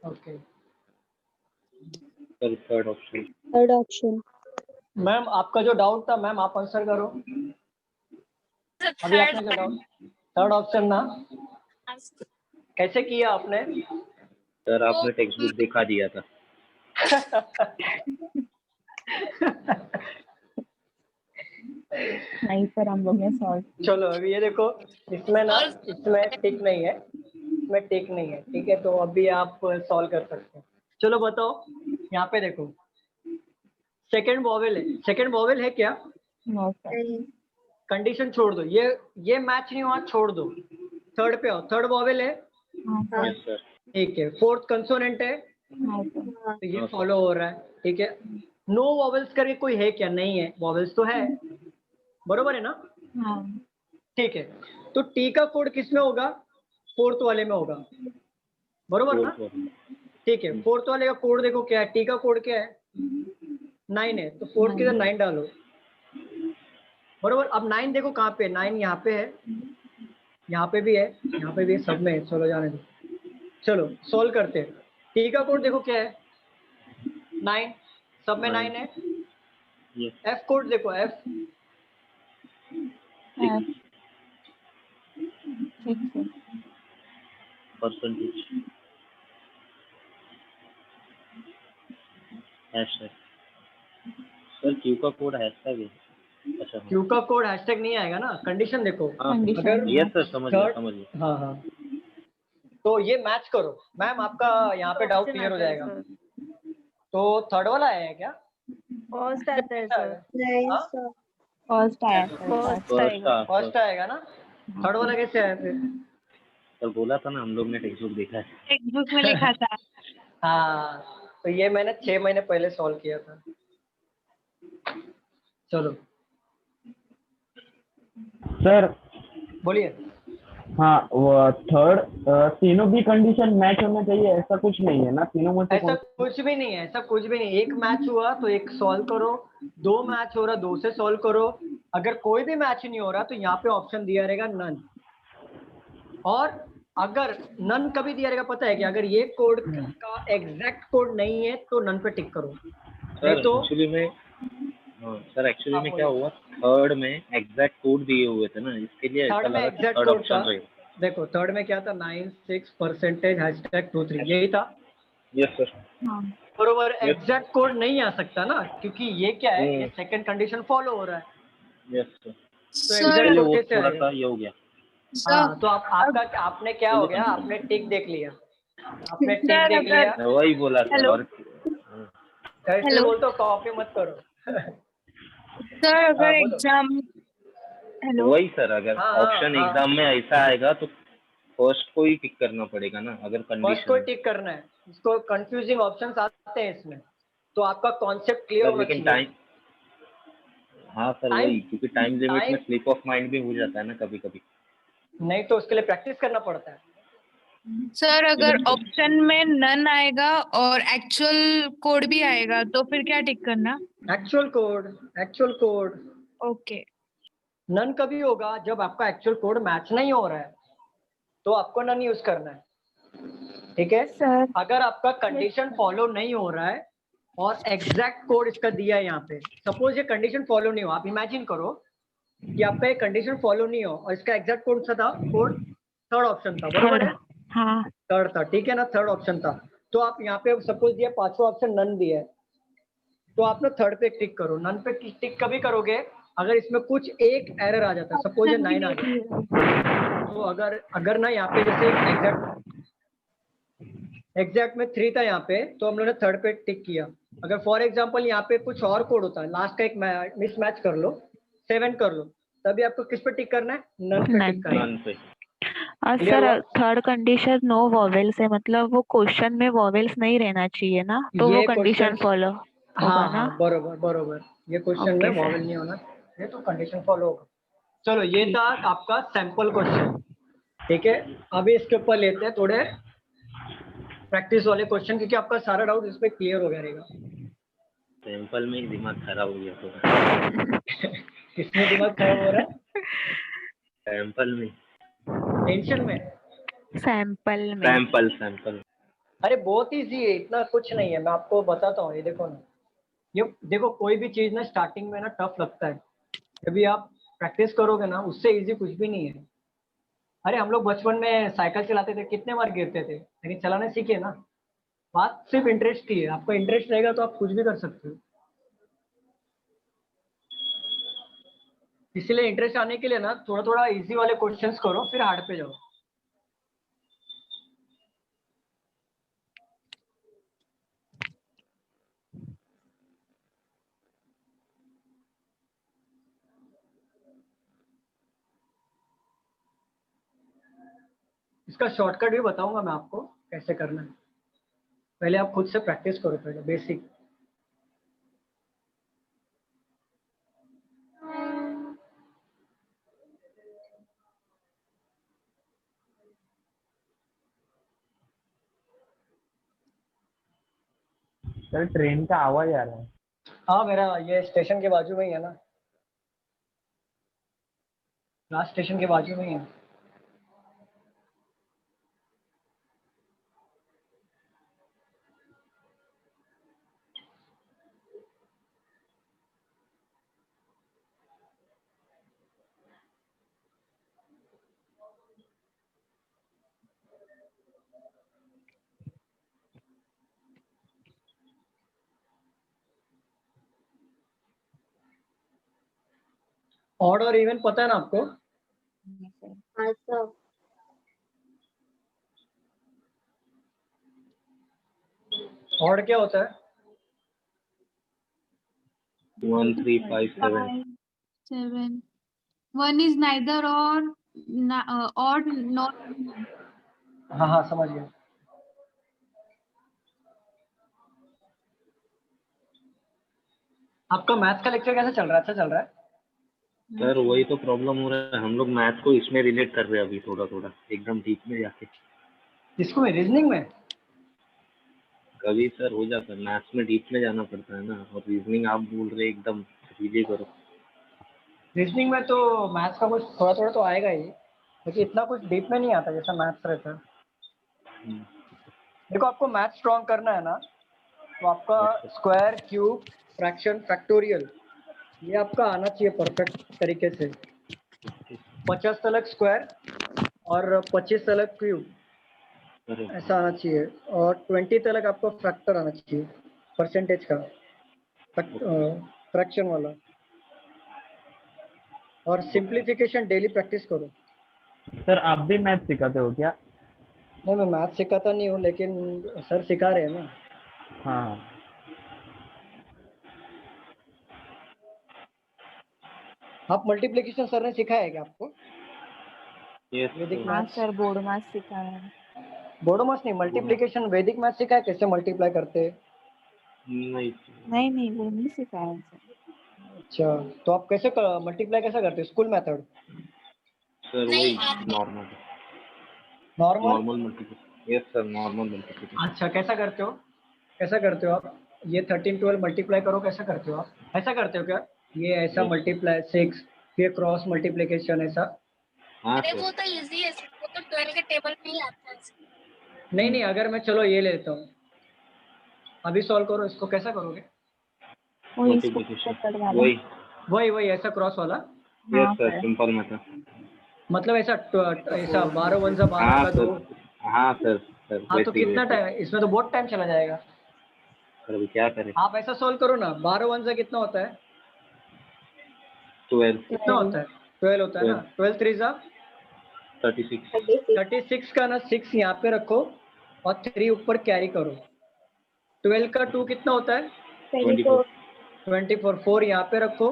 Okay third option. Third option. Ma'am आपका जो डाउट था मैम आप आंसर करो। सर अभी आपने थर्ड जो थर्ड ऑप्शन ना कैसे किया आपने? सर आपने टेक्स्ट बुक दिखा दिया था। नहीं सर, हम लोग ने सॉल्व। चलो अभी ये देखो, इसमें ना इसमें टिक नहीं है, इसमें टिक नहीं है, ठीक है, तो अभी आप सॉल्व कर सकते हैं। चलो बताओ, यहाँ पे देखो सेकंड वॉवेल है, सेकंड वॉवेल है क्या? No sir. नहीं। कंडीशन छोड़ दो, ये मैच नहीं हुआ, छोड़ दो। थर्ड पे आओ, थर्ड वॉवेल है, हाँ सर। Yes sir. ठीक है। फोर्थ कंसोनेंट है, हाँ सर। हाँ। तो ये हाँ, सर। फॉलो हो रहा है, ठीक है। नो वॉवेल्स करके कोई है क्या? नहीं है, वॉवेल्स तो है, बरोबर है ना? हाँ ठीक है, तो टी का कोड किस में होगा? फोर्थ वाले में होगा, बरोबर ना? ठीक है, फोर्थ वाले का कोड देखो क्या है, टी का कोड क्या है? 9 है, तो फोर्थ के 9 डालो, बरोबर। अब 9 देखो कहाँ पे, 9 यहाँ पे है, यहाँ पे भी है, यहाँ पे भी है, सब में है। चलो जाने दो, चलो सॉल्व करते हैं। टी का कोड देखो क्या है? 9, सब में 9 है। यस एफ कोड देखो, एफ है। ठीक है। Percentage hashtag. सर क्यू का कोड हैशटैग है। अच्छा हाँ। क्यू का कोड हैशटैग नहीं आएगा ना, कंडीशन देखो। हाँ, अगर यस सर, समझ गया थर्ड, समझ गया। हाँ हाँ, तो ये मैच करो मैम, आपका यहाँ पे डाउट क्लियर हो जाएगा। तो थर्ड वाला आया है क्या? फर्स्ट आता है सर। नहीं हाँ? सर। फर्स्ट आया सर। फर्स्ट फर्स्ट आएगा। फर्स्ट आएगा ना, थर्ड वाला कैसे आया फिर? सर बोला था ना, हम लोग ने टेक्स्ट बुक देखा है। टेक्स्ट बुक में लिखा था। हाँ, तो ये मैंने 6 महीने पहले सॉल्व किया था। चलो सर बोलिए। हाँ, वो थर्ड तीनों भी कंडीशन मैच होना चाहिए ऐसा कुछ नहीं है ना, तीनों में से ऐसा कौन? कुछ भी नहीं है, ऐसा कुछ भी नहीं। एक मैच हुआ तो एक सॉल्व करो, 2 मैच हो रहा 2 से सॉल्व करो। अगर कोई भी मैच नहीं हो रहा तो यहाँ पे ऑप्शन दिया रहेगा नन। और अगर नन कभी दिया रहेगा पता है कि अगर ये कोड का एग्जैक्ट कोड नहीं है तो नन पे टिक करो। सर तो एक्चुअली में सर एक्चुअली हाँ, में क्या हुआ, थर्ड में एग्जैक्ट कोड दिए हुए थे ना, इसके लिए ऐसा थर्ड में लगा कि एग्जैक्ट थर्ड कोड था, ऑप्शन रहेगा। देखो थर्ड में क्या था, 96% #23 यही था, यस सर। हाँ बरोबर। एग्जैक्ट कोड नहीं आ सकता ना, क्योंकि ये क्या है, ये हम्म। सेकंड कंडीशन फॉलो हो रहा है, यस सर, तो सर एग्जैक्ट चलिए कोड वो कैसे थोड़ा आएगा? सा ये हो गया। हाँ, तो आपने क्या हो गया, आपने टिक देख लिया, आपने टिक सर, देख लिया। मैं वही बोला सर। और ऐसे बोलते हो कॉपी मत करो। सर अगर हाँ, बोलो। एग्जाम वही सर, अगर हाँ, हाँ, ऑप्शन हाँ। एग्जाम में ऐसा आएगा तो फर्स्ट को ही टिक करना पड़ेगा ना, अगर फर्स्ट को कंडीशन। टिक करना है, इसको कंफ्यूजिंग ऑप्शंस आते हैं इसमें, तो आपका कॉन्सेप्ट क्लियर सर होना लेकिन चाहिए। टाइम, हाँ सर टाइम- वही, क्योंकि टाइम लिमिट में टाइम- स्लिप ऑफ माइंड भी हो जाता है ना कभी कभी। नहीं तो उसके लिए प्रैक्टिस करना पड़ता है। सर अगर बिल्कुल। ऑप्शन में नन आएगा और एक्चुअल कोड भी आएगा तो फिर क्या टिक करना? Actual code okay. नन कभी होगा जब आपका एक्चुअल कोड मैच नहीं हो रहा है, तो आपको नन यूज करना है, ठीक है। सर। अगर आपका कंडीशन फॉलो नहीं हो रहा है और एग्जैक्ट कोड इसका दिया है यहाँ पे, सपोज ये कंडीशन फॉलो नहीं हो, आप इमेजिन करो कि आपका ये कंडीशन फॉलो नहीं हो और इसका एग्जैक्ट कोड सा था, कोड थर्ड ऑप्शन था, बरोबर है? हाँ थर्ड था, ठीक है ना, थर्ड ऑप्शन था। तो आप यहाँ पे सपोज दिया पांचवा ऑप्शन नन दिया है, तो आप ना थर्ड पे टिक करो। नन पे टिक कभी करोगे अगर इसमें कुछ एक एरर आ जाता है, सपोज ये 9 आ गया, तो अगर ना यहाँ पे जैसे एग्जैक्ट में 3 था यहाँ पे, तो हम लोगों ने थर्ड पे टिक किया। अगर फॉर एग्जांपल यहाँ पे कुछ और कोड होता है, लास्ट का एक मिस मैच कर लो, 7 कर लो, तभी आपको किस पे टिक करना है? नन पे टिक करना है। नन पे। और Clear सर हुआ? थर्ड कंडीशन नो वॉवेल्स है, मतलब वो क्वेश्चन में वॉवेल्स नहीं रहना चाहिए ना, तो वो ये कंडीशन question- फॉलो होगा हाँ ना? हाँ, बरोबर, ये क्वेश्चन में Okay, sir. वॉवेल नहीं होना, ये तो कंडीशन फॉलो होगा। चलो ये था आपका सैंपल क्वेश्चन, ठीक है। अभी इसके ऊपर लेते हैं थोड़े प्रैक्टिस वाले क्वेश्चन, क्योंकि आपका सारा डाउट इस पे क्लियर हो जाएगा। सैंपल में ही दिमाग खराब हो गया थोड़ा। किसमें दिमाग खराब हो रहा है? सैंपल में। टेंशन में? सैंपल में। सैंपल। अरे बहुत इजी है, इतना कुछ नहीं है, मैं आपको बताता हूँ। ये देखो ना, ये देखो कोई भी चीज ना स्टार्टिंग में ना टफ लगता है, जब भी आप प्रैक्टिस करोगे ना, उससे इजी कुछ भी नहीं है। अरे हम लोग बचपन में साइकिल चलाते थे, कितने बार गिरते थे, लेकिन चलाने सीखे ना। बात सिर्फ इंटरेस्ट की है, आपका इंटरेस्ट रहेगा तो आप कुछ भी कर सकते हो। इसीलिए इंटरेस्ट आने के लिए ना थोड़ा थोड़ा इजी वाले क्वेश्चंस करो, फिर हार्ड पे जाओ। इसका शॉर्टकट भी बताऊंगा मैं आपको कैसे करना है। पहले आप खुद से प्रैक्टिस करो, पहले बेसिक। सर ट्रेन का आवाज आ रहा है। हाँ, मेरा ये स्टेशन के बाजू में ही है ना, लास्ट स्टेशन के बाजू में ही है। ऑड और इवन पता है ना आपको? हाँ सर। ऑड क्या होता है? 1 3 5 7 7 1 is neither or odd nor हाँ हाँ, समझ गया। आपका मैथ्स का लेक्चर कैसा चल रहा है? अच्छा चल रहा है? सर वही तो प्रॉब्लम हो रहा है, हम लोग मैथ को इसमें रिलेट कर रहे हैं अभी थोड़ा थोड़ा, एकदम डीप में जाके। इसको में रीजनिंग में? कभी सर हो जाता है, मैथ्स में डीप में जाना पड़ता है ना, और रीजनिंग आप बोल रहे एकदम इजी करो। रीजनिंग में तो मैथ्स का कुछ थोड़ा थोड़ा तो आएगा ही, लेकिन इतना कुछ डीप में नहीं आता जैसा मैथ्स रहता है। देखो, आपको मैथ्स स्ट्रॉन्ग करना है ना, तो आपका स्क्वायर, क्यूब, फ्रैक्शन, फैक्टोरियल ये आपका आना चाहिए परफेक्ट तरीके से। 50 तलक स्क्वायर और 25 तलक क्यूब अरे ऐसा आना चाहिए, और 20 तलक आपको फैक्टर आना चाहिए, परसेंटेज का फ्रैक्शन वाला। और सिंप्लीफिकेशन डेली प्रैक्टिस करो। सर आप भी मैथ सिखाते हो क्या? नहीं, मैं मैथ सिखाता नहीं हूँ, लेकिन सर सिखा रहे हैं ना। हाँ। आप मल्टीप्लिकेशन सर ने सिखाया है क्या आपको? यस वैदिक हाँ मैथ्स? सर, बोर्ड मैथ सिखाया है। बोर्डो मैथ्स नहीं, मल्टीप्लिकेशन वैदिक मैथ सिखाया कैसे मल्टीप्लाई करते हैं? नहीं नहीं वो नहीं सिखाया सर। अच्छा, तो आप कैसे मल्टीप्लाई कैसे करते हो? School method? सर नहीं वही आप normal normal? Normal multiplication. Yes sir, normal multiplication. अच्छा, कैसा करते हो? कैसा करते हो आप? ये 13 12 मल्टीप्लाई करो, कैसा करते हो आप? ऐसा करते हो क्या? ये ऐसा Yes. मल्टीप्लाई 6, फिर क्रॉस मल्टीप्लिकेशन ऐसा? हाँ अरे सर। वो तो इजी है sir, वो तो 12 के टेबल में ही आता है। नहीं नहीं, अगर मैं चलो ये लेता हूँ, अभी सॉल्व करो इसको, कैसा करोगे? वो इसको मल्टीप्लिकेशन मेथड वाला। वही। वही ऐसा क्रॉस वाला? यस हाँ सर, सर। Simple method. मतलब ऐसा ऐसा 12 1 12 हाँ का सर, 2। हाँ सर सर हाँ, तो वैसे ही कितना वैसे ही। टाइम इसमें? तो बहुत टाइम चला जाएगा। सर अभी क्या करें? आप ऐसा सॉल्व करो ना, 12 1 से कितना होता है? 12 कितना होता है? 12 होता है ना। 12 3 जा 36 36 का ना 6 यहाँ पे रखो और 3 ऊपर कैरी करो। 12 का 2 कितना होता है? 24 24। 4 यहाँ पे रखो,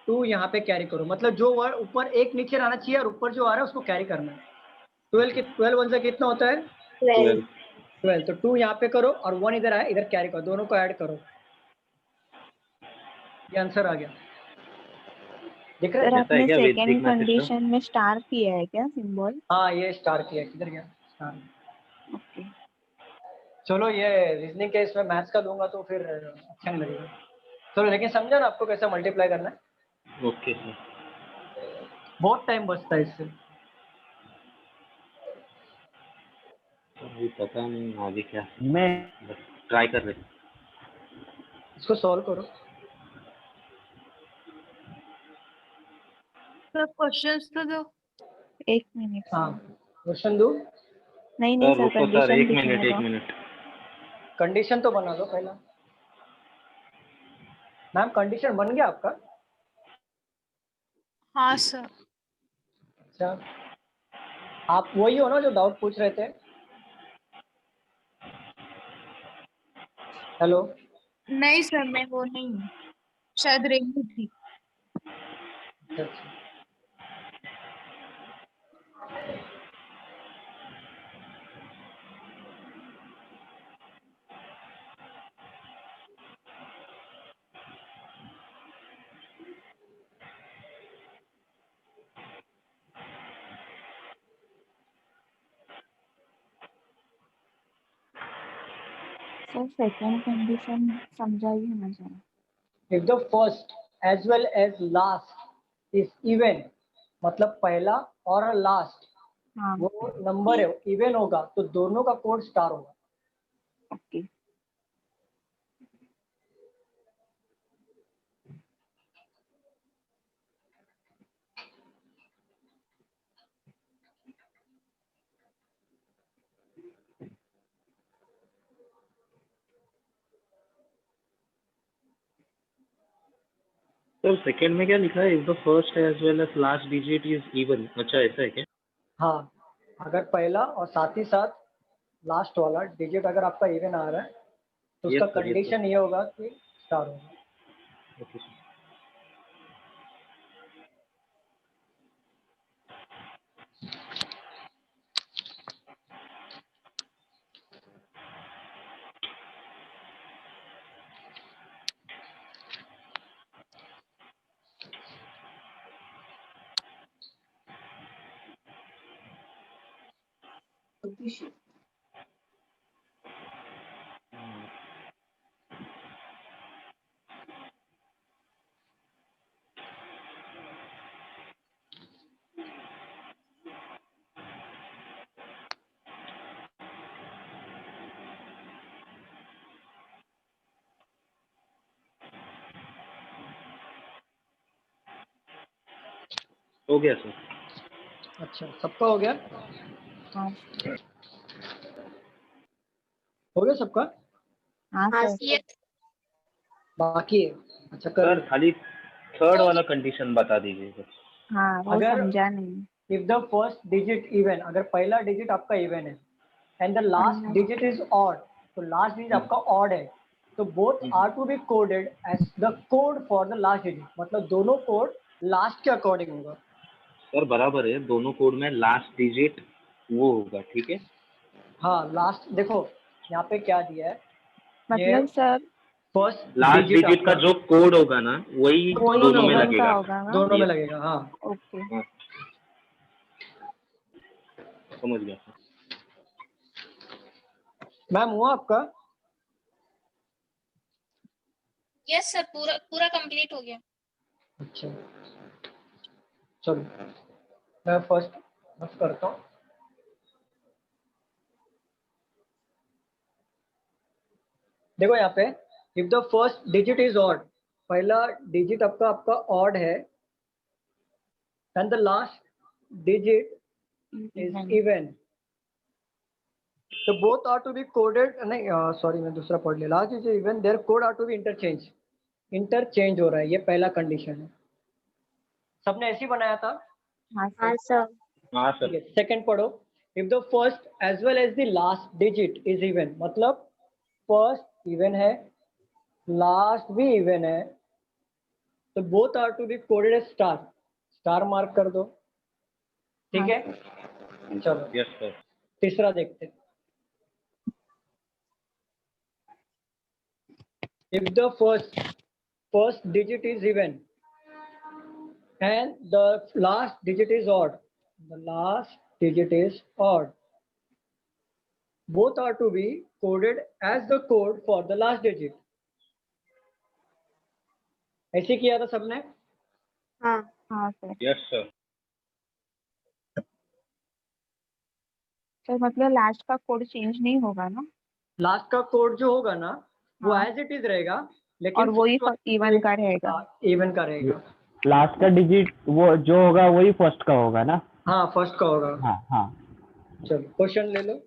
2 यहाँ पे कैरी करो। मतलब जो वर्ड ऊपर एक नीचे रहना चाहिए और ऊपर जो आ रहा है उसको कैरी करना है। 12 1 से कितना होता है? 12 12। तो 2 यहाँ पे करो और 1 इधर आया, इधर कैरी करो, दोनों को ऐड करो। ये आंसर आ गया, दिख रहा सर है? ऐसा है आपने क्या वैदिक सेकंड मैथ सिस्टम? कंडीशन में स्टार किया है क्या सिंबल? हाँ, ये स्टार किया, किधर गया स्टार? ओके। चलो, ये रीजनिंग के इसमें मैथ्स का दूंगा तो फिर अच्छा नहीं लगेगा। चलो, लेकिन समझा ना आपको कैसे मल्टीप्लाई करना है? Okay sir. बहुत टाइम बचता है इससे। अभी पता नहीं आगे क्या, मैं बस ट्राई कर रहे। इसको सॉल्व करो। सर क्वेश्चंस तो दो। एक मिनट हाँ सर। क्वेश्चन दो। नहीं नहीं सर सर, रुको सर, कंडीशन एक लिखने मिनट एक दो। मिनट। कंडीशन तो बना दो पहला। मैम कंडीशन बन गया आपका? हाँ सर। अच्छा, आप वही हो ना जो डाउट पूछ रहे थे? हेलो। नहीं सर, मैं वो नहीं हूँ, शायद रेंगी थी। अच्छा। सर सेकंड कंडीशन समझाइए ना जरा। If the first as well as last is even, मतलब पहला और लास्ट हाँ वो नंबर है इवन होगा तो दोनों का कोड स्टार होगा। ओके। सर सेकंड में क्या लिखा है? If the first as well as last digit is even. अच्छा ऐसा है क्या? हाँ, अगर पहला और साथ ही साथ लास्ट वाला डिजिट अगर आपका इवन आ रहा है तो Yes, उसका sir, yes, कंडीशन ये होगा कि स्टार होगा। Okay sir. हो गया सर। अच्छा, सबका हो गया? हाँ हो गया सबका? हाँ हाँ सर। यस बाकी है? अच्छा कर सर लो। खाली थर्ड वाला कंडीशन बता दीजिए सर। हाँ वो अगर समझा नहीं। If the first digit even, अगर पहला डिजिट आपका इवन है and the last digit is odd, तो लास्ट डिजिट आपका ऑड है तो both are to be coded as the code for the last digit, मतलब दोनों कोड लास्ट के अकॉर्डिंग होगा। सर बराबर है, दोनों कोड में लास्ट डिजिट वो होगा, ठीक है। हाँ लास्ट देखो यहाँ पे क्या दिया है, मतलब सर फर्स्ट लास्ट डिजिट का जो कोड होगा ना वही वही दोनों में इवन का लगेगा। होगा ना। दोनों में Yes. लगेगा। हाँ ओके। हाँ, समझ गया सर। मैम हुआ आपका? यस सर, पूरा पूरा कंप्लीट हो गया। अच्छा चलो मैं फर्स्ट करता हूँ। देखो यहाँ पे if the first digit is odd, पहला डिजिट आपका ऑड है and the last digit is even, तो both are to be coded, नहीं सॉरी मैं दूसरा पढ़ लिया। Last digit even their code are to be interchange हो रहा है, ये पहला कंडीशन है। सबने ऐसे ही बनाया था? हाँ हाँ सर। सर। हाँ सर। सेकंड पढ़ो। If the first as well as the last digit is even, मतलब फर्स्ट इवन है लास्ट भी इवन है तो both are to be coded as star, star mark कर दो। ठीक है चलो यस सर। तीसरा देखते हैं। If the first digit is even and the last digit is odd, the last digit is odd, both are to be coded as the code for the last digit। ऐसे किया था सबने? हाँ हाँ sir. Yes sir. Sir मतलब last का code change नहीं होगा ना? लास्ट का कोड जो होगा ना वो हाँ। एज इट इज रहेगा, लेकिन और वही इवन का रहेगा। इवन का रहेगा। लास्ट का डिजिट वो जो होगा वही फर्स्ट का होगा ना? हाँ फर्स्ट का होगा। हाँ हाँ। चलो क्वेश्चन ले लो।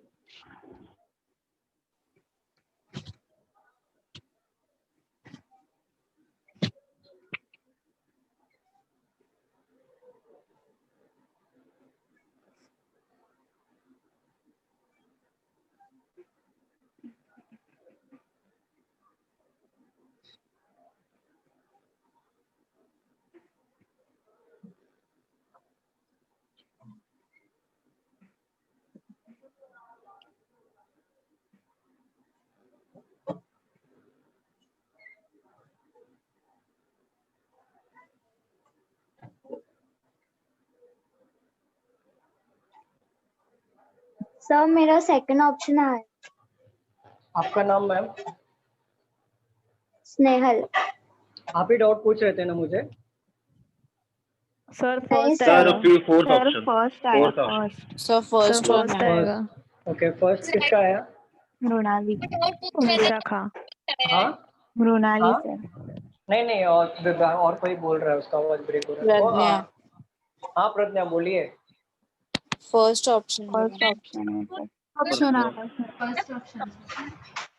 सर मेरा सेकंड ऑप्शन है आपका नाम मैम? स्नेहल। आप ही डाउट पूछ रहे थे ना मुझे? सर नहीं फर्स्ट सर। आएगा। Fourth sir option. फर्स्ट आया, fourth option. First sir first sir one first है। आएगा। ओके फर्स्ट किसका आया? मृणाली, और पूछ रहे थे विशाखा, हाँ मृणाली हाँ सर। नहीं और कोई बोल रहा है, उसका आवाज ब्रेक हो रहा है। प्रज्ञा। हाँ प्रज्ञा बोलिए। फर्स्ट ऑप्शन फर्स्ट ऑप्शन है सर। ऑप्शन आ रहा है फर्स्ट ऑप्शन।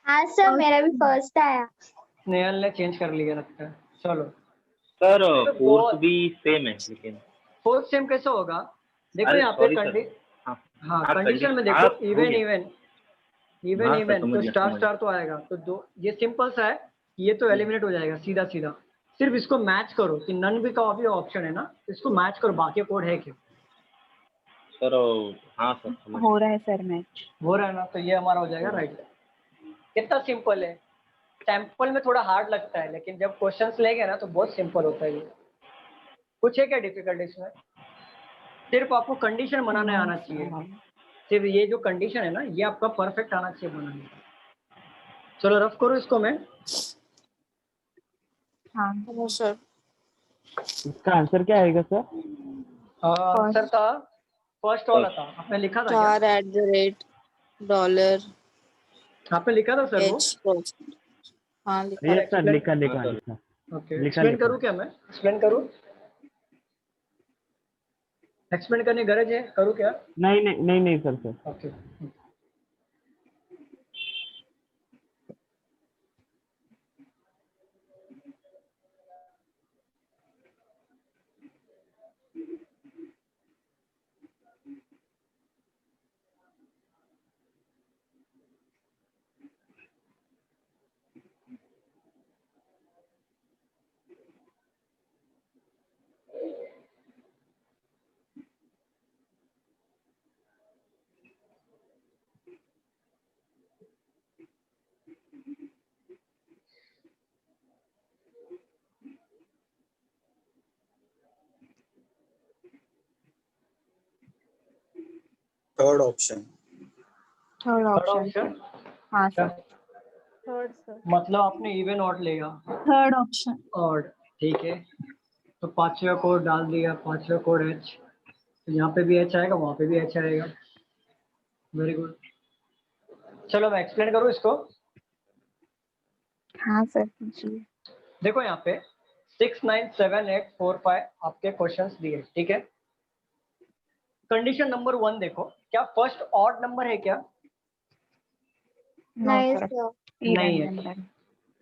हाँ सर मेरा भी फर्स्ट आया। स्नेहल ने चेंज कर लिया लगता है। चलो सर तो फोर्थ भी सेम है लेकिन। फोर्थ सेम कैसे होगा? देखो अरे यहाँ पे सॉरी सर। हाँ हाँ हाँ, कंडीशन में हाँ, देखो हो इवन गया। इवन इवन हाँ सर, इवन समझ तो गया, स्टार समझ स्टार तो आएगा, तो दो ये सिंपल सा है। ये तो एलिमिनेट हो जाएगा सीधा सीधा। सिर्फ इसको मैच करो कि नन भी का भी ऑप्शन है ना, इसको मैच करो, बाकी कोड है क्या? सर हाँ सर समझ हो रहा है सर मैच। हो रहा है ना, तो ये हमारा हो जाएगा राइट। कितना सिंपल है। सैंपल में थोड़ा हार्ड लगता है, लेकिन जब क्वेश्चंस लेंगे ना तो बहुत सिंपल होता है ये। कुछ है क्या डिफिकल्ट इसमें? सिर्फ आपको कंडीशन बनाने आना चाहिए। सिर्फ ये जो कंडीशन है ना, ये आपका परफेक्ट आना चाहिए बनाने। चलो रफ करो इसको मैं। हाँ सर। इसका आंसर क्या आएगा सर? आंसर था फर्स्ट वाला था। आपने लिखा था क्या? $@ आपने लिखा था सर वो? हाँ लिखा। यस सर, लिखा लिखा सर। लिखा। ओके लिखा एक्सप्लेन लिखा। करूँ क्या मैं? एक्सप्लेन करूँ? एक्सप्लेन करने की गरज है? करूँ क्या? नहीं नहीं नहीं नहीं sir sir. Okay third option. Third third option. Option. हाँ सर। Third sir. मतलब आपने इवन ऑड लेगा? Third option. ऑड ठीक है। तो पांचवा कोड डाल दिया, पांचवा कोड एच। तो यहाँ पे भी एच आएगा, वहाँ पे भी एच आएगा। Very good. चलो मैं एक्सप्लेन करूँ इसको। हाँ सर पूछिए। देखो यहाँ पे 6 9 7 8 4 5 आपके क्वेश्चंस दिए, ठीक है। कंडीशन नंबर 1 देखो, क्या फर्स्ट ऑड नंबर है क्या? नहीं सर सर। नहीं इवन है। नंबर।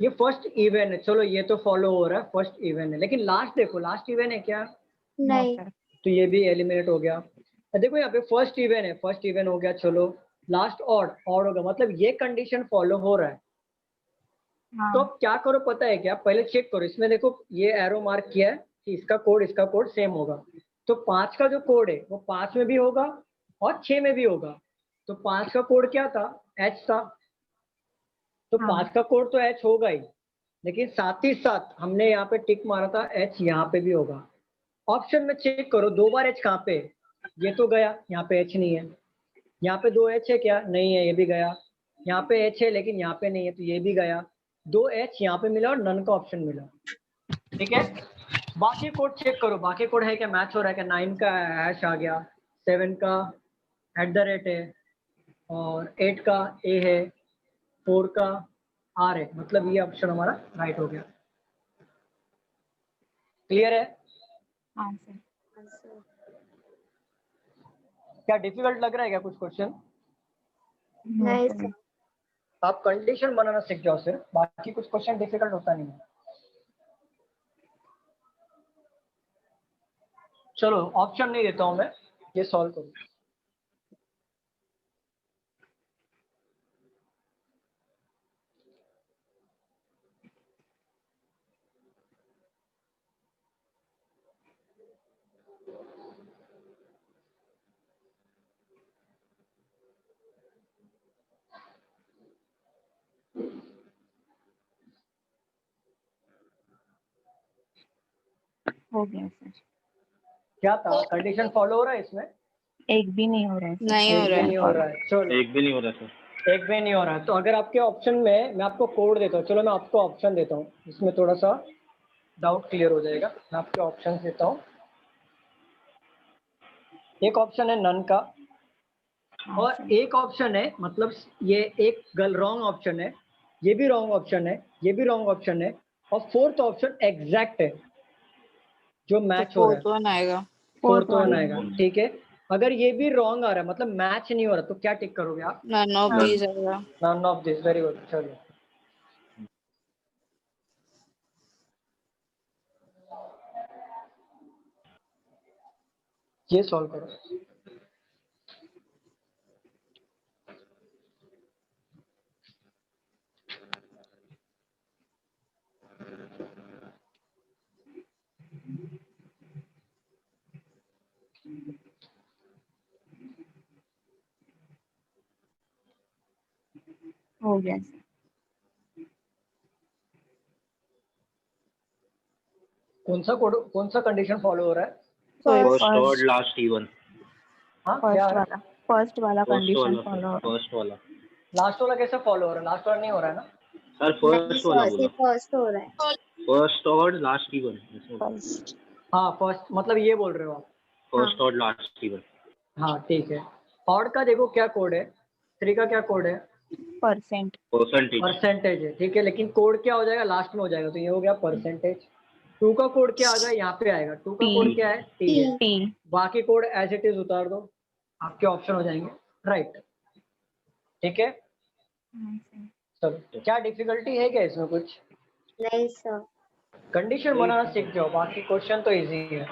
ये फर्स्ट इवन है, चलो ये तो फॉलो हो रहा है, फर्स्ट इवन है। लेकिन लास्ट देखो, लास्ट इवन है क्या? नहीं। सर। तो ये भी एलिमिनेट हो गया। अब देखो यहाँ पे फर्स्ट इवन है, फर्स्ट इवन हो गया, चलो। लास्ट ऑड, ऑड होगा, मतलब ये कंडीशन फॉलो हो रहा है। तो अब क्या करो पता है क्या? पहले चेक करो इसमें, देखो ये एरो मार्क किया है कि इसका कोड सेम होगा। तो 5 का जो कोड है वो 5 में भी होगा और 6 में भी होगा। तो 5 का कोड क्या था? एच था। तो 5 का कोड तो एच होगा ही, लेकिन साथ ही साथ हमने यहाँ पे टिक मारा था एच यहाँ पे भी होगा। ऑप्शन में चेक करो 2 बार एच कहाँ पे? ये तो गया, यहाँ पे एच नहीं है। यहाँ पे 2 एच है क्या? नहीं है, ये भी गया। यहाँ पे एच है लेकिन यहाँ पे नहीं है, तो ये भी गया। 2 एच यहाँ पे मिला और नन का ऑप्शन मिला, ठीक है। बाकी कोड चेक करो, बाकी कोड है क्या? मैच हो रहा है क्या? 9 का हैश आ गया, 7 का @ है, और 8 का ए है, 4 का आर है। मतलब ये ऑप्शन हमारा राइट हो गया। क्लियर है? हाँ सर। क्या डिफिकल्ट लग रहा है क्या कुछ क्वेश्चन? नहीं सर। सर। आप कंडीशन बनाना सीख जाओ सिर्फ, बाकी कुछ क्वेश्चन डिफिकल्ट होता नहीं है। चलो ऑप्शन नहीं देता हूं मैं, ये सॉल्व करो। हो गया सर। क्या था? कंडीशन फॉलो हो रहा है इसमें? एक भी नहीं हो रहा है सर। नहीं हो एक रहा भी है। नहीं हो रहा है। चलो एक भी नहीं हो रहा सर। एक भी नहीं हो रहा है, तो अगर आपके ऑप्शन में मैं आपको कोड देता हूँ, चलो मैं आपको ऑप्शन देता हूँ, इसमें थोड़ा सा डाउट क्लियर हो जाएगा। मैं आपको ऑप्शन देता हूँ। एक ऑप्शन है नन का, हाँ और सर। एक ऑप्शन है, मतलब ये एक रॉन्ग ऑप्शन है, ये भी रॉन्ग ऑप्शन है, ये भी रॉन्ग ऑप्शन है, और फोर्थ ऑप्शन एग्जैक्ट है जो तो मैच हो रहा है। फोर्थ वन आएगा। फोर्थ वन वाला आएगा, ठीक है। अगर ये भी रॉन्ग आ रहा है, मतलब मैच नहीं हो रहा, तो क्या टिक करोगे आप? नन ऑफ हाँ। दीज आएगा। None of this, very good. चलो ये सॉल्व करो। हो गया सर। कौन सा कोड, कौन सा कंडीशन फॉलो हो रहा है? फर्स्ट फर्स्ट और लास्ट इवन। हाँ क्या फर्स्ट आ रहा वाला फर्स्ट वाला फर्स्ट कंडीशन वाला सर, फॉलो हो रहा फर्स्ट वाला। है? लास्ट वाला कैसे फॉलो हो रहा है? लास्ट वाला नहीं हो रहा है ना? सर नहीं फर्स्ट वाला सर, बोला। सिर्फ फर्स्ट हो रहा है। फर्स्ट और लास्ट इवन। है। फर्स्ट। हाँ फर्स्ट, मतलब ये बोल रहे हो आप? फर्स्ट और लास्ट इवन। हाँ ठीक है। ऑड का देखो क्या कोड है, 3 का क्या कोड है? परसेंट। परसेंटेज। परसेंटेज है, ठीक है, लेकिन कोड क्या हो जाएगा? लास्ट में हो जाएगा, तो ये हो गया परसेंटेज। 2 का कोड क्या आ गया? यहाँ पे आएगा। 2 का टी। कोड क्या है? टी है। टी। टी। बाकी कोड एज इट इज उतार दो, आपके ऑप्शन हो जाएंगे राइट। ठीक है, हाँ सर। चलो क्या डिफिकल्टी है क्या इसमें कुछ? नहीं सर। कंडीशन बनाना सीख जाओ, बाकी क्वेश्चन तो इजी है।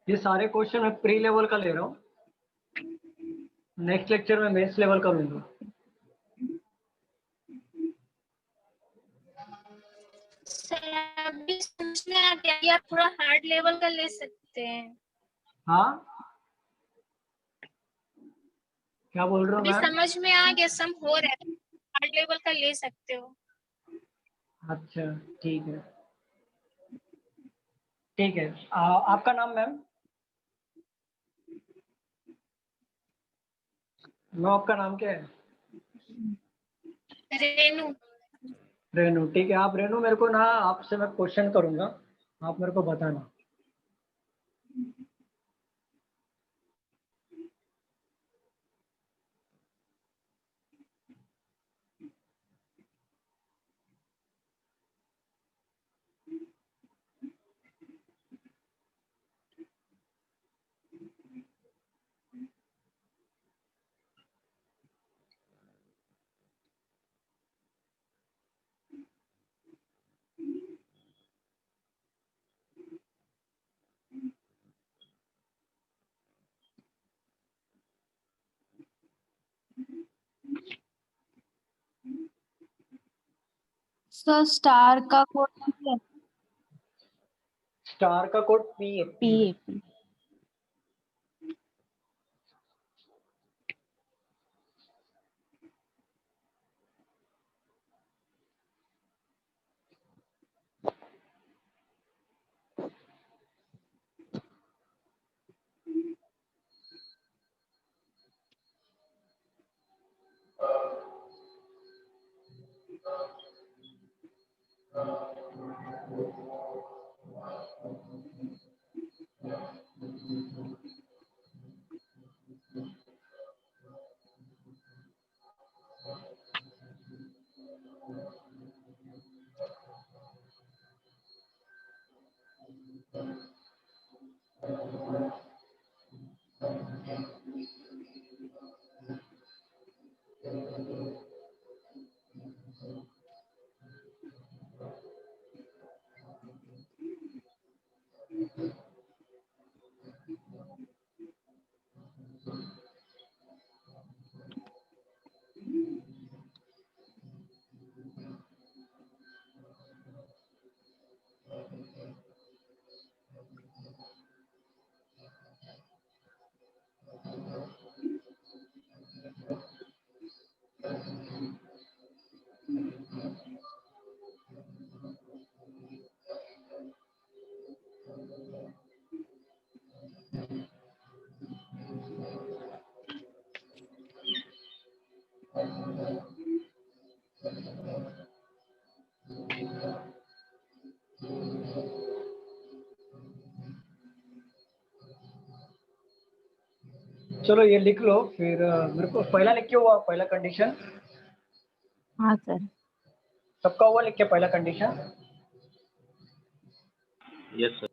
ये सारे क्वेश्चन मैं प्री लेवल का ले रहा हूँ, नेक्स्ट लेक्चर में बेस लेवल का लूंगा। सर अभी समझ में आ गया, या थोड़ा हार्ड लेवल का ले सकते हैं। हाँ क्या बोल रहे हो अभी मैम? समझ में आ गया, सम हो रहा है, हार्ड लेवल का ले सकते हो। अच्छा ठीक है, ठीक है। आपका नाम मैम? मैम आपका नाम क्या है? रेनू। रेनू, ठीक है। आप रेनू, मेरे को ना आपसे मैं क्वेश्चन करूंगा, आप मेरे को बताना। सर स्टार का कोड स्टार का कोड पी है। PAP। चलो ये लिख लो, फिर मेरे को पहला लिख के हुआ पहला कंडीशन। हाँ सर। सबका हुआ लिख के पहला कंडीशन। Yes sir.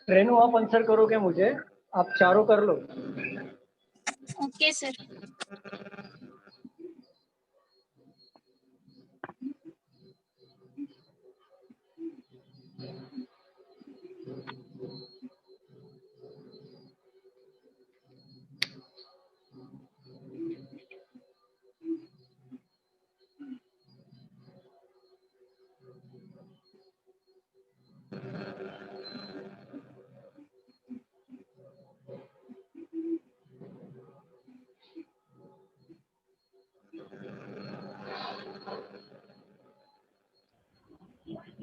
रेनू आप आंसर करोगे मुझे, आप चारों कर लो। Okay sir.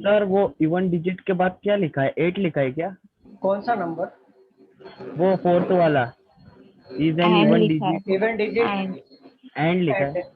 सर वो इवन डिजिट के बाद क्या लिखा है, 8 लिखा है क्या? कौन सा नंबर? वो फोर्थ वाला इज एन एंड इवन लिखा है। Digit even digit and. And लिखा है।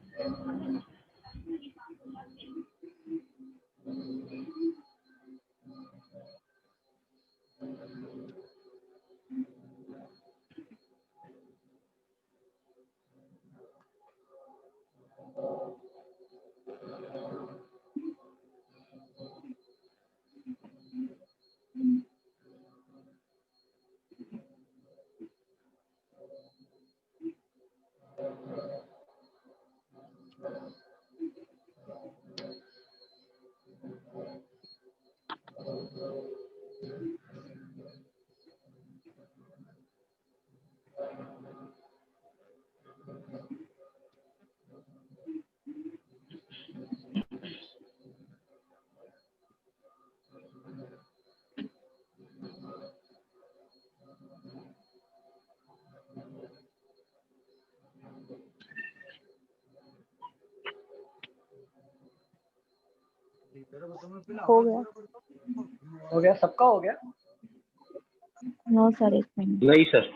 हो गया। हो गया, सबका हो गया। नो सर, एक मिनट। नहीं सर।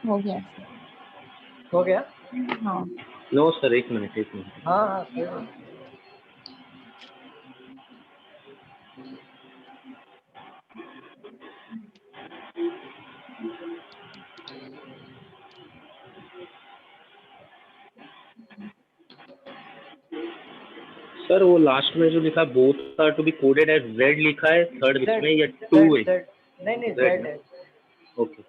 हो गया सर। हो गया? हाँ। नो सर, एक मिनट। हाँ हाँ सही बात। सर वो लास्ट में जो लिखा है both are to be coded as Z लिखा है, थर्ड Z, में या टू Z, है? Z, नहीं नहीं Z Z ना? है। ओके।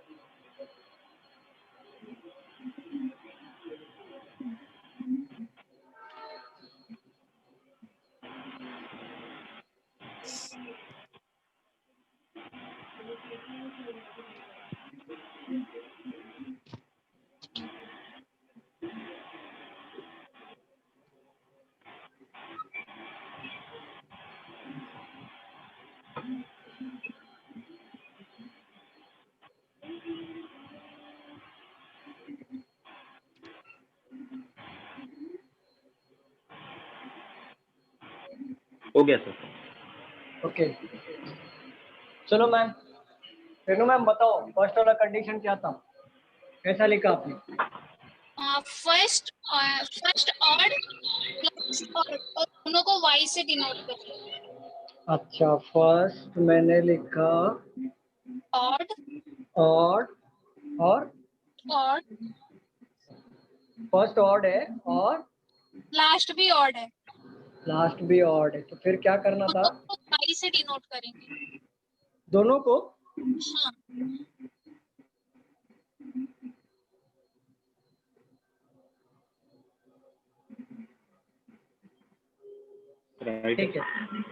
हो गया सर। ओके, चलो मैम, रेनू मैम बताओ फर्स्ट वाला कंडीशन क्या था, कैसा लिखा आपने? फर्स्ट ऑड प्लस ऑड और दोनों को y से डिनोट करें। अच्छा, फर्स्ट मैंने लिखा ऑड ऑड, और ऑड फर्स्ट ऑड है और लास्ट भी ऑड है, लास्ट भी ऑड है, तो फिर क्या करना था? दोनों को y से डिनोट करेंगे। दोनों को? हाँ, राइट। ठीक है,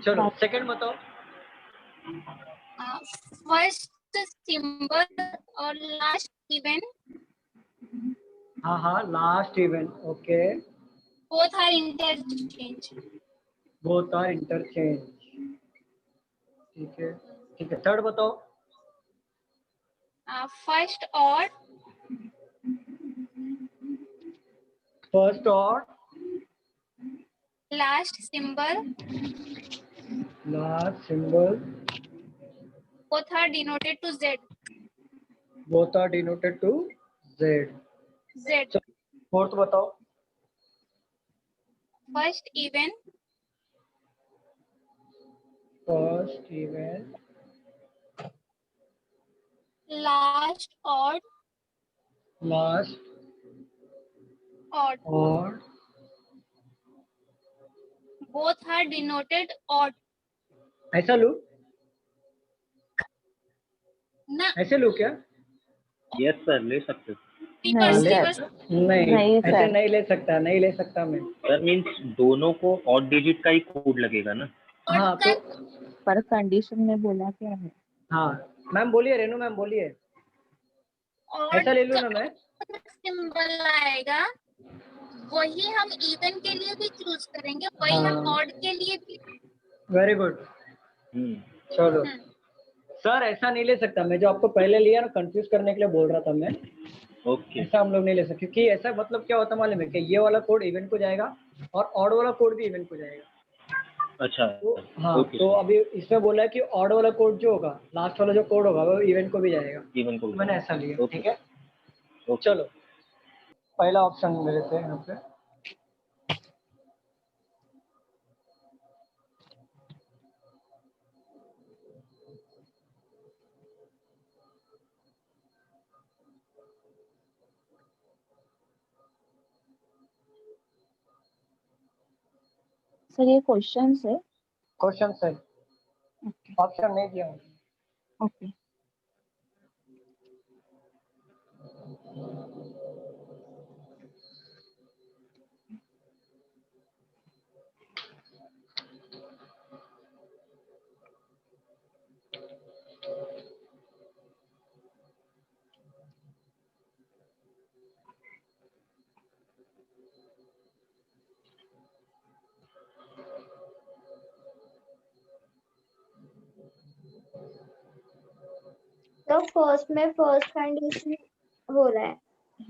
चलो सेकंड बताओ। फर्स्ट सिंबल और लास्ट इवन हाँ हाँ, last event, okay, both are interchange. Both are interchange, ठीक है ठीक है। थर्ड बताओ। First odd first odd last symbol last symbol both are denoted to z। Both are denoted to Z. z fourth बताओ। First even first event last odd last odd और both are denoted odd। ऐसा लू, ना ऐसे लू क्या? Yes sir, ले सकते हो। नहीं ले, सर, नहीं नहीं ऐसे सर। नहीं ले सकता, नहीं ले सकता मैं। सर मीन्स दोनों को ऑड डिजिट का ही कोड लगेगा ना? हाँ तो पर कंडीशन में बोला क्या है? हाँ मैम बोलिए, रेनू मैम बोलिए, ऐसा ले लूँ ना मैं? सिंबल आएगा वही हम इवन के लिए भी चूज करेंगे, वही हम हाँ। ऑड के लिए भी। वेरी गुड, चलो। सर ऐसा नहीं ले सकता मैं, जो आपको पहले लिया ना, कंफ्यूज करने के लिए बोल रहा था मैं। ओके। ऐसा हम लोग नहीं ले सकते, क्योंकि ऐसा मतलब क्या होता मालूम है कि ये वाला कोड इवेंट को जाएगा और ऑड वाला कोड भी इवेंट को जाएगा। अच्छा। तो हाँ, ओके तो सर। अभी इसमें बोला है कि ऑड वाला कोड जो होगा, लास्ट वाला जो कोड होगा, वो इवेंट को भी जाएगा। इवन को मैंने ऐसा लिया, ओके। ठीक है। ओके। चलो पहला ऑप्शन मेरे से यहाँ पे। सर ये क्वेश्चन है। क्वेश्चन है, ओके ऑप्शन नहीं दिया हूँ। ओके। तो फर्स्ट में फर्स्ट कंडीशन हो रहा है,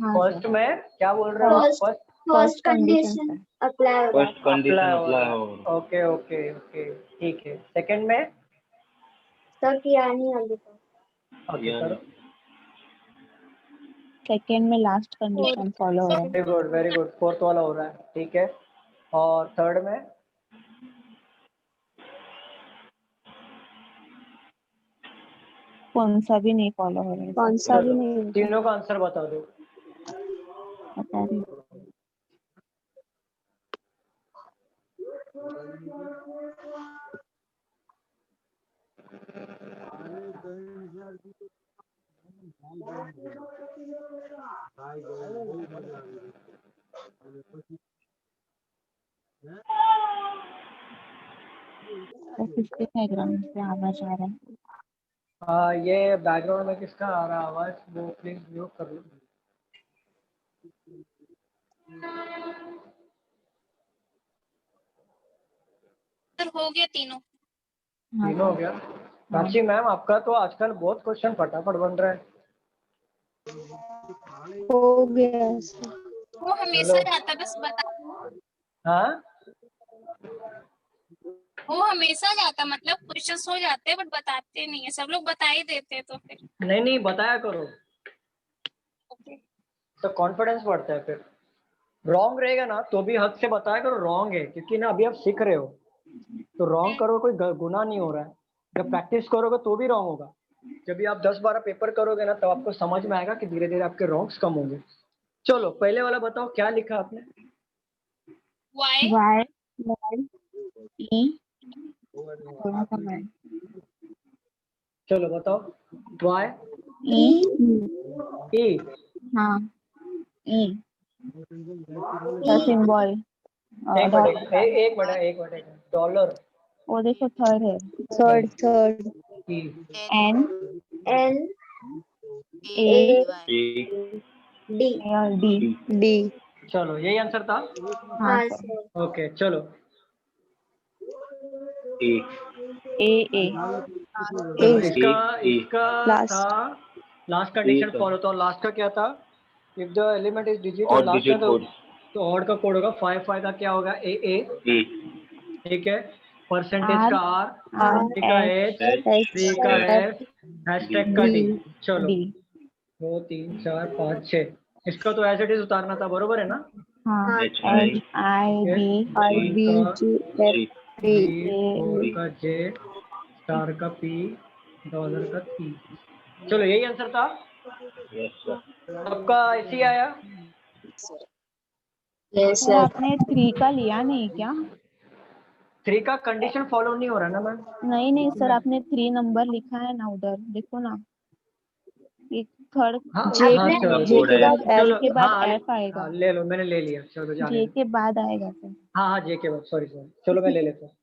हाँ फर्स्ट सर में क्या बोल रहे हो आप? First first first condition condition sir apply हो रहा है। फर्स्ट कंडीशन अप्लाई हो अप्लाई रहा हो है। ओके ओके ओके ठीक है। सेकंड में सर किया नहीं अभी तक। ओके या करो। सेकेंड में लास्ट कंडीशन फॉलो हो रहा है। वेरी गुड फोर्थ वाला हो रहा है, ठीक है। और थर्ड में कौन सा भी नहीं फॉलो हो रहा है कौन सा भी नहीं होगा। तीनों का आंसर बता दो। बता रही तो किसके बैकग्राउंड से आवाज आ रहा है? ये बैकग्राउंड में किसका आ रहा है आवाज, वो प्लीज म्यूट कर लो। सर हो गया तीनों। हाँ तीनों हो सर गया। साक्षी मैम आपका तो आजकल बहुत क्वेश्चन फटाफट बन रहा है। हो गया सर। वो हमेशा जाता, बस बता, हाँ वो हमेशा जाता, मतलब क्वेश्चंस हो जाते हैं बट बताते नहीं है, सब लोग बता ही देते हैं तो फिर नहीं नहीं बताया करो, ओके। तो कॉन्फिडेंस बढ़ता है। फिर रॉन्ग रहेगा ना तो भी हक से बताया करो रॉन्ग है, क्योंकि ना अभी आप सीख रहे हो, तो रॉन्ग करो कोई गुनाह नहीं हो रहा है। जब प्रैक्टिस करोगे तो भी रॉन्ग होगा। जब भी आप 10-12 पेपर करोगे ना तब आपको समझ में आएगा कि धीरे धीरे आपके रॉन्ग्स कम होंगे। चलो पहले वाला बताओ क्या लिखा आपने। वाई वाई ई थोड़ा सा वाई चलो बताओ वाई ई ई हाँ ई द सिंबल एक मिनट डॉलर वो देखो थर्ड है third E N N A D D और डी डी। चलो यही आंसर था। हाँ हाँ सर सर। ओके चलो ई ए चलो इसका ई इसका Last. था लास्ट कंडीशन सर। फॉलो। तो लास्ट का क्या था, if the element is digit और और लास्ट में डिजिट कोड तो ऑड का कोड होगा 5 का क्या होगा ए ई ठीक है। परसेंटेज का आर आर टी का एच एच सी का एफ हैशटैग का डी। चलो डी 2 3 4 5 6 इसका तो एज इट इज उतारना था, बरोबर है ना। हाँ H H I B I B का जी बी ए फोर का जे स्टार का पी डॉलर का टी। चलो यही आंसर था यस सर। आपका। ऐसे आया। सर आपने 3 का लिया नहीं क्या? 3 का कंडीशन फॉलो नहीं हो रहा ना मैम। नहीं सर आपने 3 नंबर लिखा है ना उधर देखो ना, एक थर्ड हाँ जे हाँ चलो जे के बाद चलो के बाद हाँ एफ आएगा, हाँ ले लो, मैंने ले लिया। चलो जाने जे दो। के बाद आएगा सर। हाँ जे के बाद सॉरी चलो मैं ले लेता हूँ,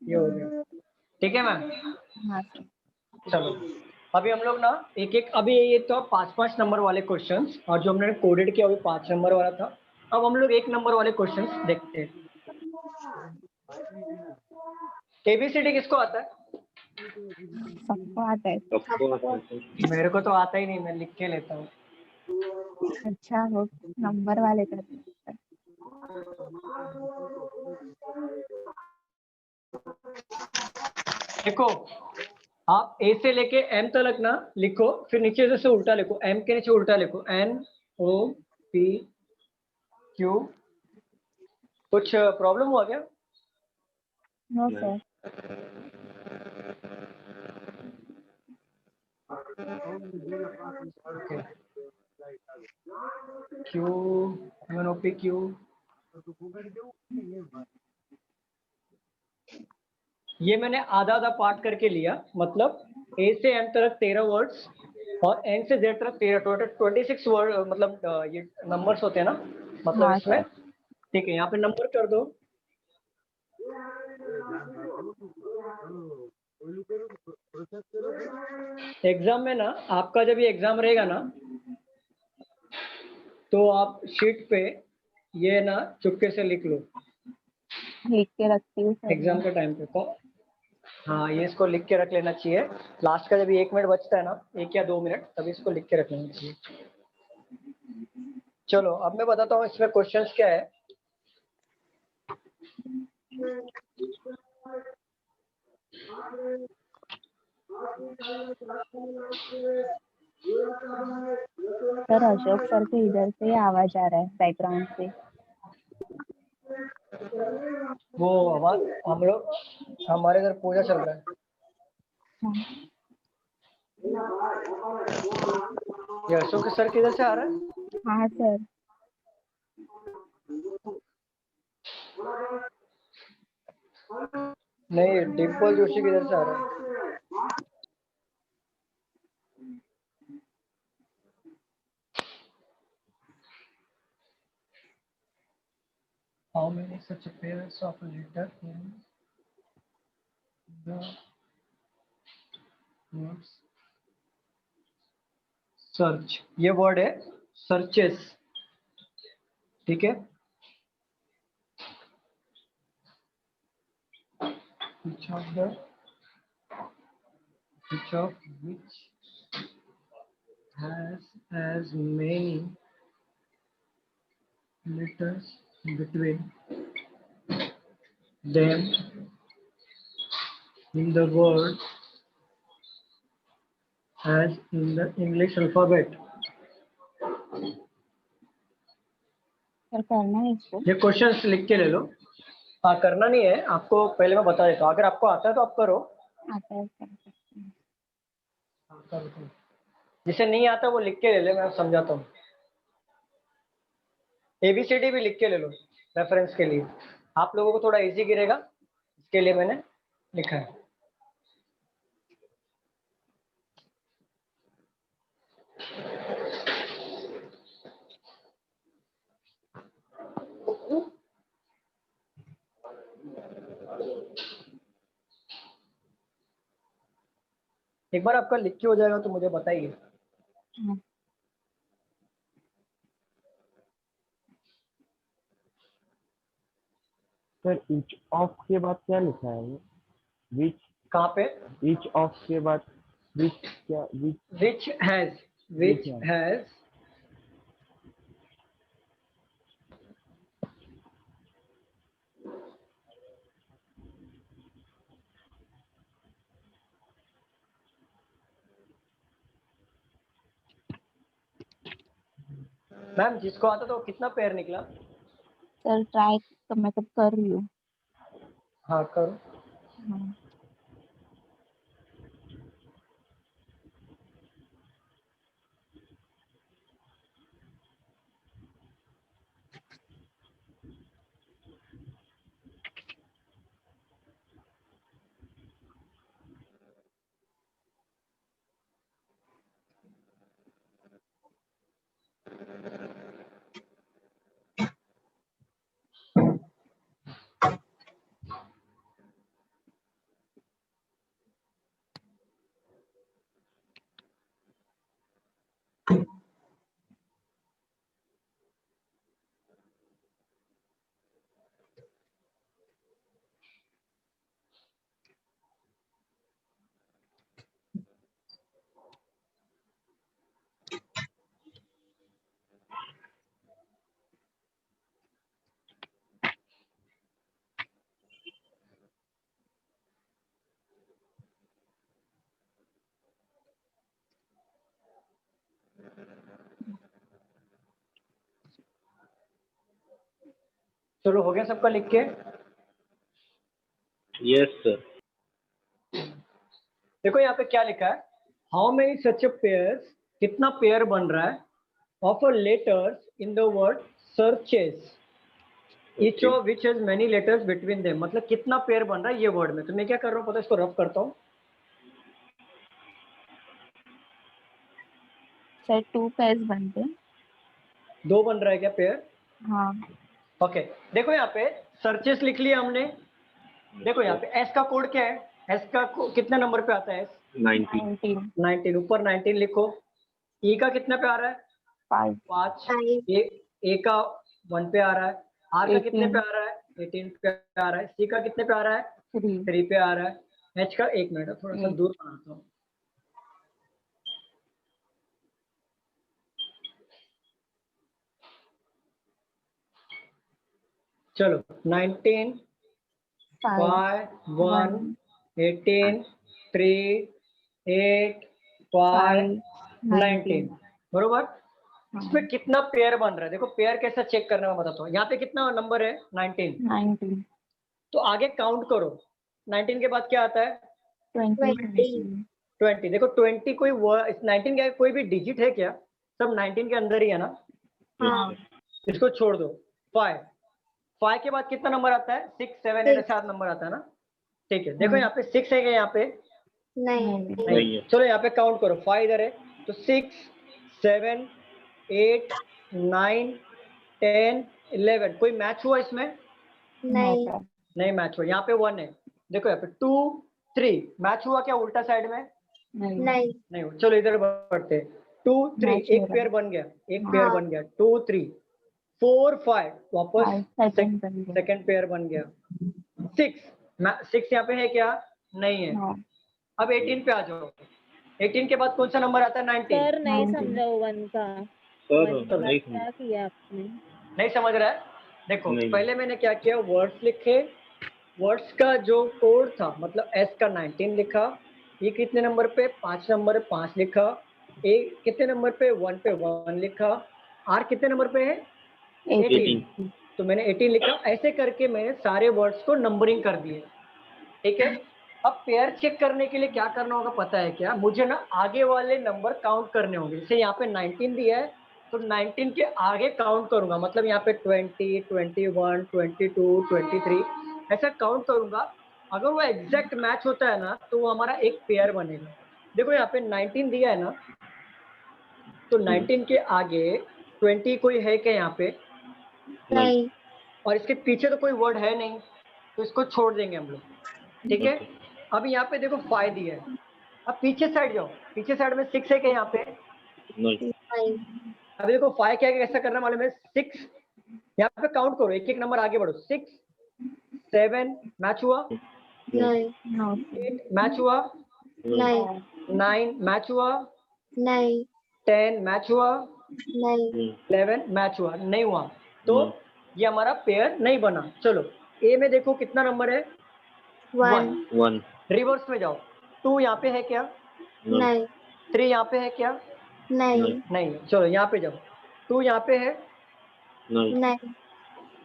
ये हो गया। ठीक है मैम। हाँ सर चलो अभी हम लोग ना एक एक, अभी ये तो 5-5 नंबर वाले क्वेश्चंस और जो हमने कोडेड किया अभी 5 नंबर वाला था। अब हम लोग 1 नंबर वाले क्वेश्चंस देखते हैं। एबीसीडी किसको आता है? सबको आता है। सबको आता है सर। मेरे को तो आता ही नहीं, मैं लिख के लेता हूँ। अच्छा हो नंबर वाले करते हैं सर। देखो आप ए से लेके एम तक ना लिखो, फिर नीचे से उल्टा लिखो, एम के नीचे उल्टा लिखो एन ओ पी क्यू। कुछ प्रॉब्लम हुआ क्या? No sir Q N O P Q. ये मैंने आधा आधा पार्ट करके लिया, मतलब ए से एम तक 13 वर्ड्स और एन से जेड तक 13, टोटल 26 वर्ड, मतलब ये नंबर्स होते हैं ना, मतलब हाँ इसमें। सर ठीक है यहाँ पे नंबर कर दो। एग्जाम में ना आपका जब ये एग्जाम रहेगा ना तो आप शीट पे ये ना चुपके से लिख लो लिख के रखती हूँ सर एग्जाम के टाइम पे। हाँ, ये इसको लिख के रख लेना चाहिए। लास्ट का जब 1 मिनट बचता है ना, 1 या 2 मिनट, तभी इसको लिख के रख लेना चाहिए। चलो अब मैं बताता हूँ इसमें क्वेश्चंस क्या है। सर अशोक सर के इधर से आवाज आ रहा है बैकग्राउंड से। वो आवाज हम लोग, हमारे इधर पूजा चल रहा है। हाँ ये अशोक सर किधर से आ रहा है? हाँ सर। नहीं, डिम्पल जोशी किधर से आ रहा है? How many such pairs of letter in the words search? ये वर्ड है सर्चेस, ठीक है। Which has as many letters between them in the word as in the English alphabet? Sir करना है इसको। ये क्वेश्चंस लिख के ले लो। हाँ, करना नहीं है आपको, पहले मैं बता देता हूँ। अगर आपको आता है तो आप करो, आता है कर सकते हैं। जिसे नहीं आता वो लिख के ले ले, मैं समझाता हूँ। ABCD भी लिख के ले लो रेफरेंस के लिए, आप लोगों को थोड़ा इजी गिरेगा, इसके लिए मैंने लिखा है। एक बार आपका लिख के हो जाएगा तो मुझे बताइए। हाँ। सर ईच ऑफ के बाद क्या लिखा है वो? विच, कहाँ पे? ईच ऑफ के बाद विच क्या? विच हैज मैम, जिसको आता तो कितना पेयर निकला? सर ट्राई तो मैं तो कर रही हूँ। हाँ, करो। हाँ। चलो, हो गया सबका लिख के? Yes sir. देखो यहाँ पे क्या लिखा है, हाउ मेनी सच पेयर्स, कितना पेयर बन रहा है, of a letters in the word searches, each of which has many letters between them. मतलब कितना पेयर बन रहा है ये वर्ड में। तो मैं क्या कर रहा हूँ पता है, इसको रफ करता हूँ। सर 2 पेयर्स बनते हैं। 2 बन रहा है क्या पेयर? हाँ। ओके, देखो यहाँ पे सर्चेस लिख लिया हमने। देखो यहाँ पे एस का कोड क्या है, एस का कितने नंबर पे आता है? 19 ऊपर 19 लिखो। ई का कितने पे आ रहा है? 5। ए का 1 पे आ रहा है। आर का कितने पे आ रहा है? 18 पे आ रहा है। सी का कितने पे आ रहा है? 3 पे आ रहा है। एच का 1 मिनट, थोड़ा सा दूर बनाता हूँ। चलो 19 5 1 18 3 8 5 19 बरोबर। इसमें कितना पेयर बन रहा है देखो, पेयर कैसा चेक करना मैं बताता हूँ। यहाँ पे कितना नंबर है 19, तो आगे काउंट करो। 19 के बाद क्या आता है 20। देखो 20 कोई 19 के आगे कोई भी डिजिट है क्या? सब 19 के अंदर ही है ना। हाँ इसको छोड़ दो। 5 के बाद कितना नंबर आता है? 6 7 8 7 नंबर आता है ना। ठीक है, देखो यहाँ पे 6 है क्या? यहाँ पे नहीं चलो यहाँ पे काउंट करो। 5 इधर है तो 6 7 8 9 10 11। कोई मैच हुआ इसमें? नहीं मैच हुआ। यहाँ पे 1 है, देखो यहाँ पे 2 3 मैच हुआ क्या उल्टा साइड में? नहीं हुआ। चलो इधर बढ़ते। 2 3 एक पेयर बन गया, एक पेयर बन गया। 2 3 4 5 वापस सेकंड पेयर बन गया। 6 यहाँ पे है क्या? नहीं है। अब 18 पे आ जाओ। 18 के बाद कौन सा नंबर आता है? 19। सर नहीं समझा वन का। सर नहीं क्या किया आपने? नहीं समझ रहा है? देखो नहीं। पहले मैंने क्या किया, वर्ड्स लिखे। वर्ड्स का जो कोड था मतलब एस का 19 लिखा। ये कितने नंबर पे? 5 नंबर 5 लिखा। ए कितने नंबर पे? 1 पे 1 लिखा। आर कितने नंबर पे है? 18। तो मैंने 18 लिखा। ऐसे करके मैंने सारे वर्ड्स को नंबरिंग कर दिए। ठीक है, अब पेयर चेक करने के लिए क्या करना होगा पता है क्या? मुझे ना आगे वाले नंबर काउंट करने होंगे। जैसे यहाँ पे 19 दिया है तो 19 के आगे काउंट करूंगा। मतलब यहाँ पे 20 21 22 23 ऐसा काउंट करूंगा। अगर वो एग्जैक्ट मैच होता है ना तो वो हमारा एक पेयर बनेगा। देखो यहाँ पे 19 दिया है ना, तो 19 के आगे 20 कोई है क्या यहाँ पे? नहीं और इसके पीछे तो कोई वर्ड है नहीं, तो इसको छोड़ देंगे हम लोग। ठीक है, अब यहाँ पे देखो 5 दिया है। अब पीछे साइड जाओ, पीछे साइड में 6 है क्या यहाँ पे? नहीं। अभी देखो 5 क्या कैसा करना मालूम है? 6 यहाँ पे काउंट करो, एक एक नंबर आगे बढ़ो। 6 7 मैच हुआ, नहीं 8 मैच हुआ, नहीं 9 मैच हुआ, नहीं 10 मैच हुआ, नहीं 11 मैच हुआ। नहीं हुआ तो ये हमारा पेयर नहीं बना। चलो ए में देखो कितना नंबर है? 1 रिवर्स में जाओ। 2 यहाँ पे है क्या? नहीं 3 यहाँ पे है क्या? नहीं। चलो यहाँ पे जाओ। 2 यहाँ पे है, नहीं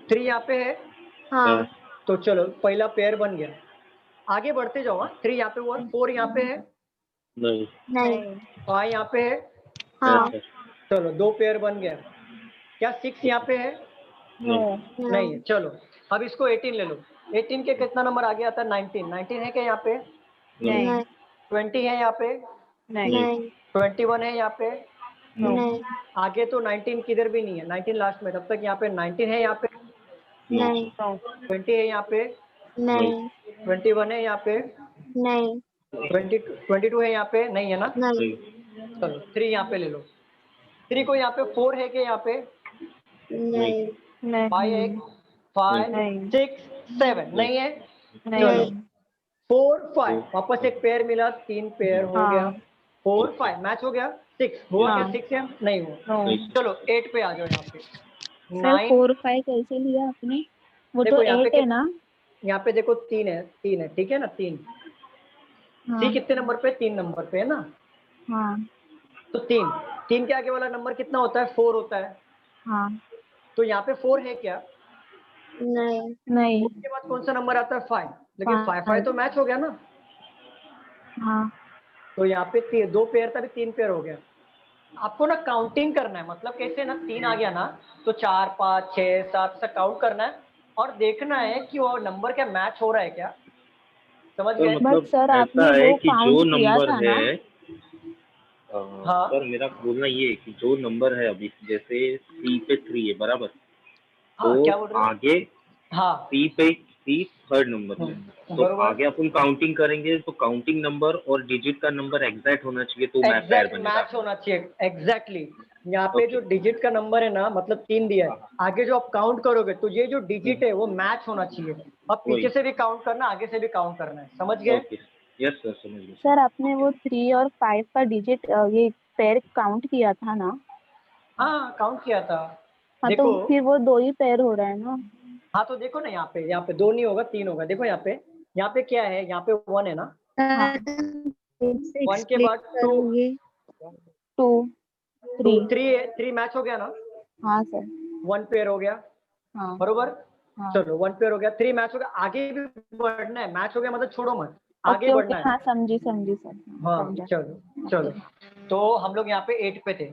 3 यहाँ पे है। हाँ तो चलो पहला पेयर बन गया। आगे बढ़ते जाओ। 3 यहाँ पे हुआ, 4 यहाँ पे है, नहीं 5 यहाँ पे है। हाँ चलो 2 पेयर बन गया। क्या 6 यहाँ पे है? नहीं है। चलो अब इसको 18 ले लो। 18 के कितना नंबर आगे आता है? 19 है क्या यहाँ पे? नहीं 20 है यहाँ पे? नहीं 21 है यहाँ पे? नहीं आगे तो 19 किधर भी नहीं है। 19 लास्ट में, तब तक यहाँ पे 19 है यहाँ पे? नहीं 20 है यहाँ पे? नहीं 21 है यहाँ पे? नहीं 22 है यहाँ पे? नहीं है ना। नहीं चलो 3 यहाँ पे ले लो। 3 को यहाँ पे 4 है क्या यहाँ पे? नहीं 5 है? 5 6 7 नहीं है। चलो 4 5 वापस एक पेयर मिला, 3 पेयर हो गया। 4 5 मैच हो गया। 6 हुआ क्या? 6 है? नहीं हुआ। चलो 8 पे आ जाओ। यहाँ पे 9 4 5 कैसे लिया आपने? वो देखो तो यहाँ 8 पे है ना? यहाँ पे देखो 3 है, 3 है। ठीक है ना, 3 सी कितने नंबर पे? 3 नंबर पे है ना। हाँ तो 3 के आगे वाला नंबर कितना होता है? 4 होता है। हाँ तो यहाँ पे 4 है क्या? नहीं उसके बाद कौन सा नंबर आता है? 5। लेकिन 5 तो मैच हो गया ना। हाँ तो यहाँ पे 2 पेयर था, भी 3 पेयर हो गया। आपको ना काउंटिंग करना है। मतलब कैसे ना, 3 आ गया ना तो 4 5 6 7 से काउंट करना है और देखना है कि वो नंबर क्या मैच हो रहा है क्या। समझ गए? मतलब सर आपने ऐसा है वो कि जो काउंट किया नंबर था ना? है हाँ सर मेरा बोलना ये है कि जो नंबर है अभी जैसे सी पे 3 है बराबर, हाँ क्या बोल तो रहे हो? आगे हाँ सी थर्ड नंबर पे है। तो बरोबर। आगे अपन काउंटिंग करेंगे तो काउंटिंग नंबर और डिजिट का नंबर एग्जैक्ट होना चाहिए तो मैं पैर एग्जैक्ट बनेगा। मैच होना चाहिए। एग्जैक्टली यहाँ पे जो डिजिट का नंबर है ना, मतलब 3 दिया है, आगे जो आप काउंट करोगे तो ये जो डिजिट है वो मैच होना चाहिए। अब पीछे से भी काउंट करना, आगे से भी काउंट करना है। समझ गए? ओके यस सर, समझ गया। सर आपने वो 3 और 5 का डिजिट ये पेयर काउंट किया था ना? हाँ काउंट किया था। हाँ देखो तो फिर वो 2 ही पेयर हो रहा है ना? हाँ तो देखो ना यहाँ पे 2 नहीं होगा 3 होगा। देखो यहाँ पे क्या है, यहाँ पे 1 है ना, हाँ 1 के बाद 2 2 3 3 मैच हो गया ना, हाँ सर 1 पेयर हो गया हाँ बरोबर। हाँ चलो 1 पेयर हो गया, 3 मैच हो गया, आगे भी बढ़ना है। मैच हो गया मतलब छोड़ो मत, आगे ओके बढ़ना ओके हाँ है। समझी सर हाँ समझा। चलो चलो, तो हम लोग यहाँ पे 8 पे थे,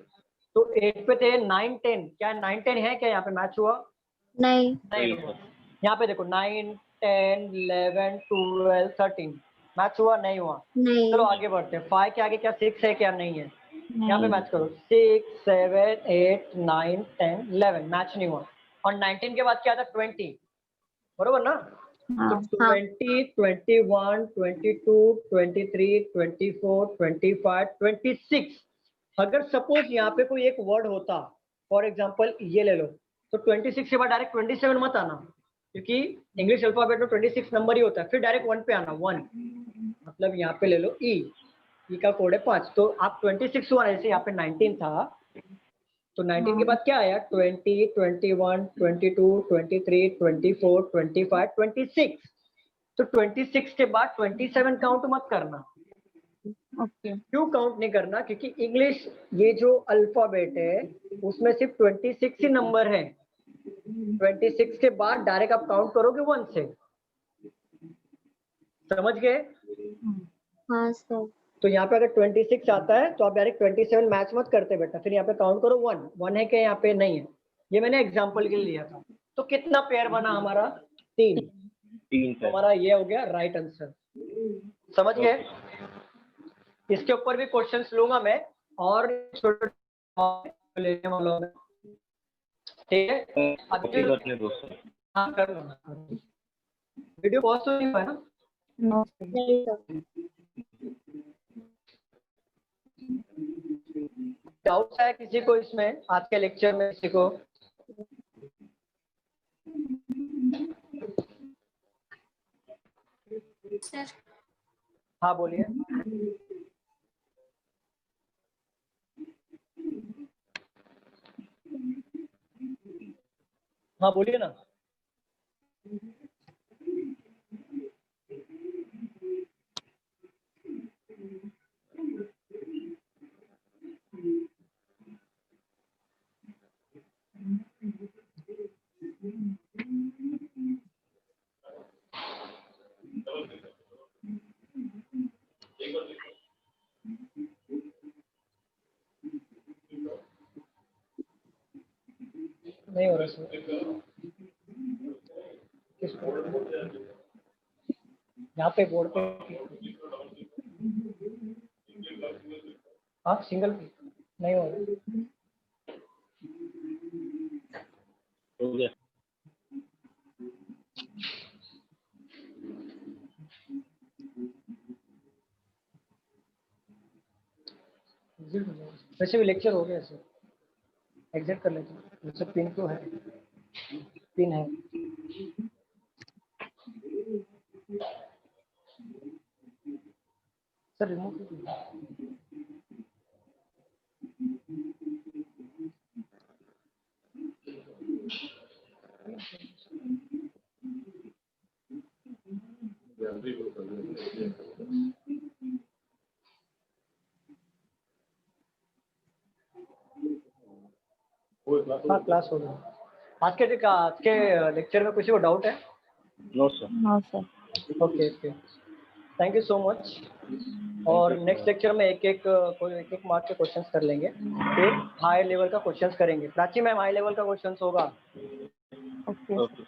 तो 8 पे थे। 9 10 क्या 9 10 है क्या यहाँ पे मैच हुआ? नहीं। नहीं हुआ। यहाँ पे देखो 9 10 11 12 13 मैच हुआ नहीं हुआ। नहीं। चलो आगे बढ़ते हैं। 5 के आगे क्या 6 है क्या? नहीं है। यहाँ पे नहीं मैच करो 6 7 8 9 10 11 मैच नहीं हुआ। और 19 के बाद क्या था? 20 बरोबर ना। तो हाँ 20 21 22 23 24 25 26 अगर सपोज यहाँ पे कोई एक वर्ड होता, फॉर एग्जाम्पल ये ले लो, तो 26 के बाद डायरेक्ट 27 मत आना, क्योंकि इंग्लिश अल्फाबेट में 26 नंबर ही होता है। फिर डायरेक्ट 1 पे आना, 1 मतलब यहाँ पे ले लो ई का कोड है 5, तो आप 26 हुआ। ऐसे यहाँ पे 19 था, तो 19 के बाद क्या आया? 20 21 22 23 24 25 26। तो 26 के बाद 27 काउंट मत करना। ओके क्यों काउंट नहीं करना? क्योंकि इंग्लिश ये जो अल्फाबेट है उसमें सिर्फ 26 ही नंबर है। 26 के बाद डायरेक्ट आप काउंट करोगे 1 से। समझ गए? हाँ सर। तो यहाँ पे अगर 26 आता है तो आप डायरेक्ट 27 मैच मत करते बेटा, फिर यहाँ पे काउंट करो 1 है क्या? यहाँ पे नहीं है। ये मैंने एग्जाम्पल के लिए लिया था। तो कितना पेयर बना हमारा? 3। तो हमारा ये हो गया राइट आंसर। समझ गए? इसके ऊपर भी क्वेश्चंस लूंगा मैं, और छोटे लेने वाला हूं मैं। ठीक है अभी हाँ कर लो ना। वीडियो पॉज तो नहीं हुआ है ना? नो नहीं सर। डाउट है किसी को इसमें आज के लेक्चर में? किसी को? सर हाँ बोलिए। हाँ बोलिए ना। नहीं हो रहा सर। यहाँ पे बोर्ड पे आप सिंगल नहीं हो रहा। हो गया। वैसे भी लेक्चर हो गया सर, एग्जिट कर लेते हैं। वैसे पिन तो है, पिन है। सर रिमूव हाँ क्लास हो गया। आज के लेक्चर में किसी को डाउट है? No sir. No sir. Okay okay, thank you so much. और नेक्स्ट लेक्चर में एक एक मार्क के क्वेश्चंस कर लेंगे, फिर हाई लेवल का क्वेश्चंस करेंगे। प्राची मैम हाई लेवल का क्वेश्चंस होगा। Okay okay.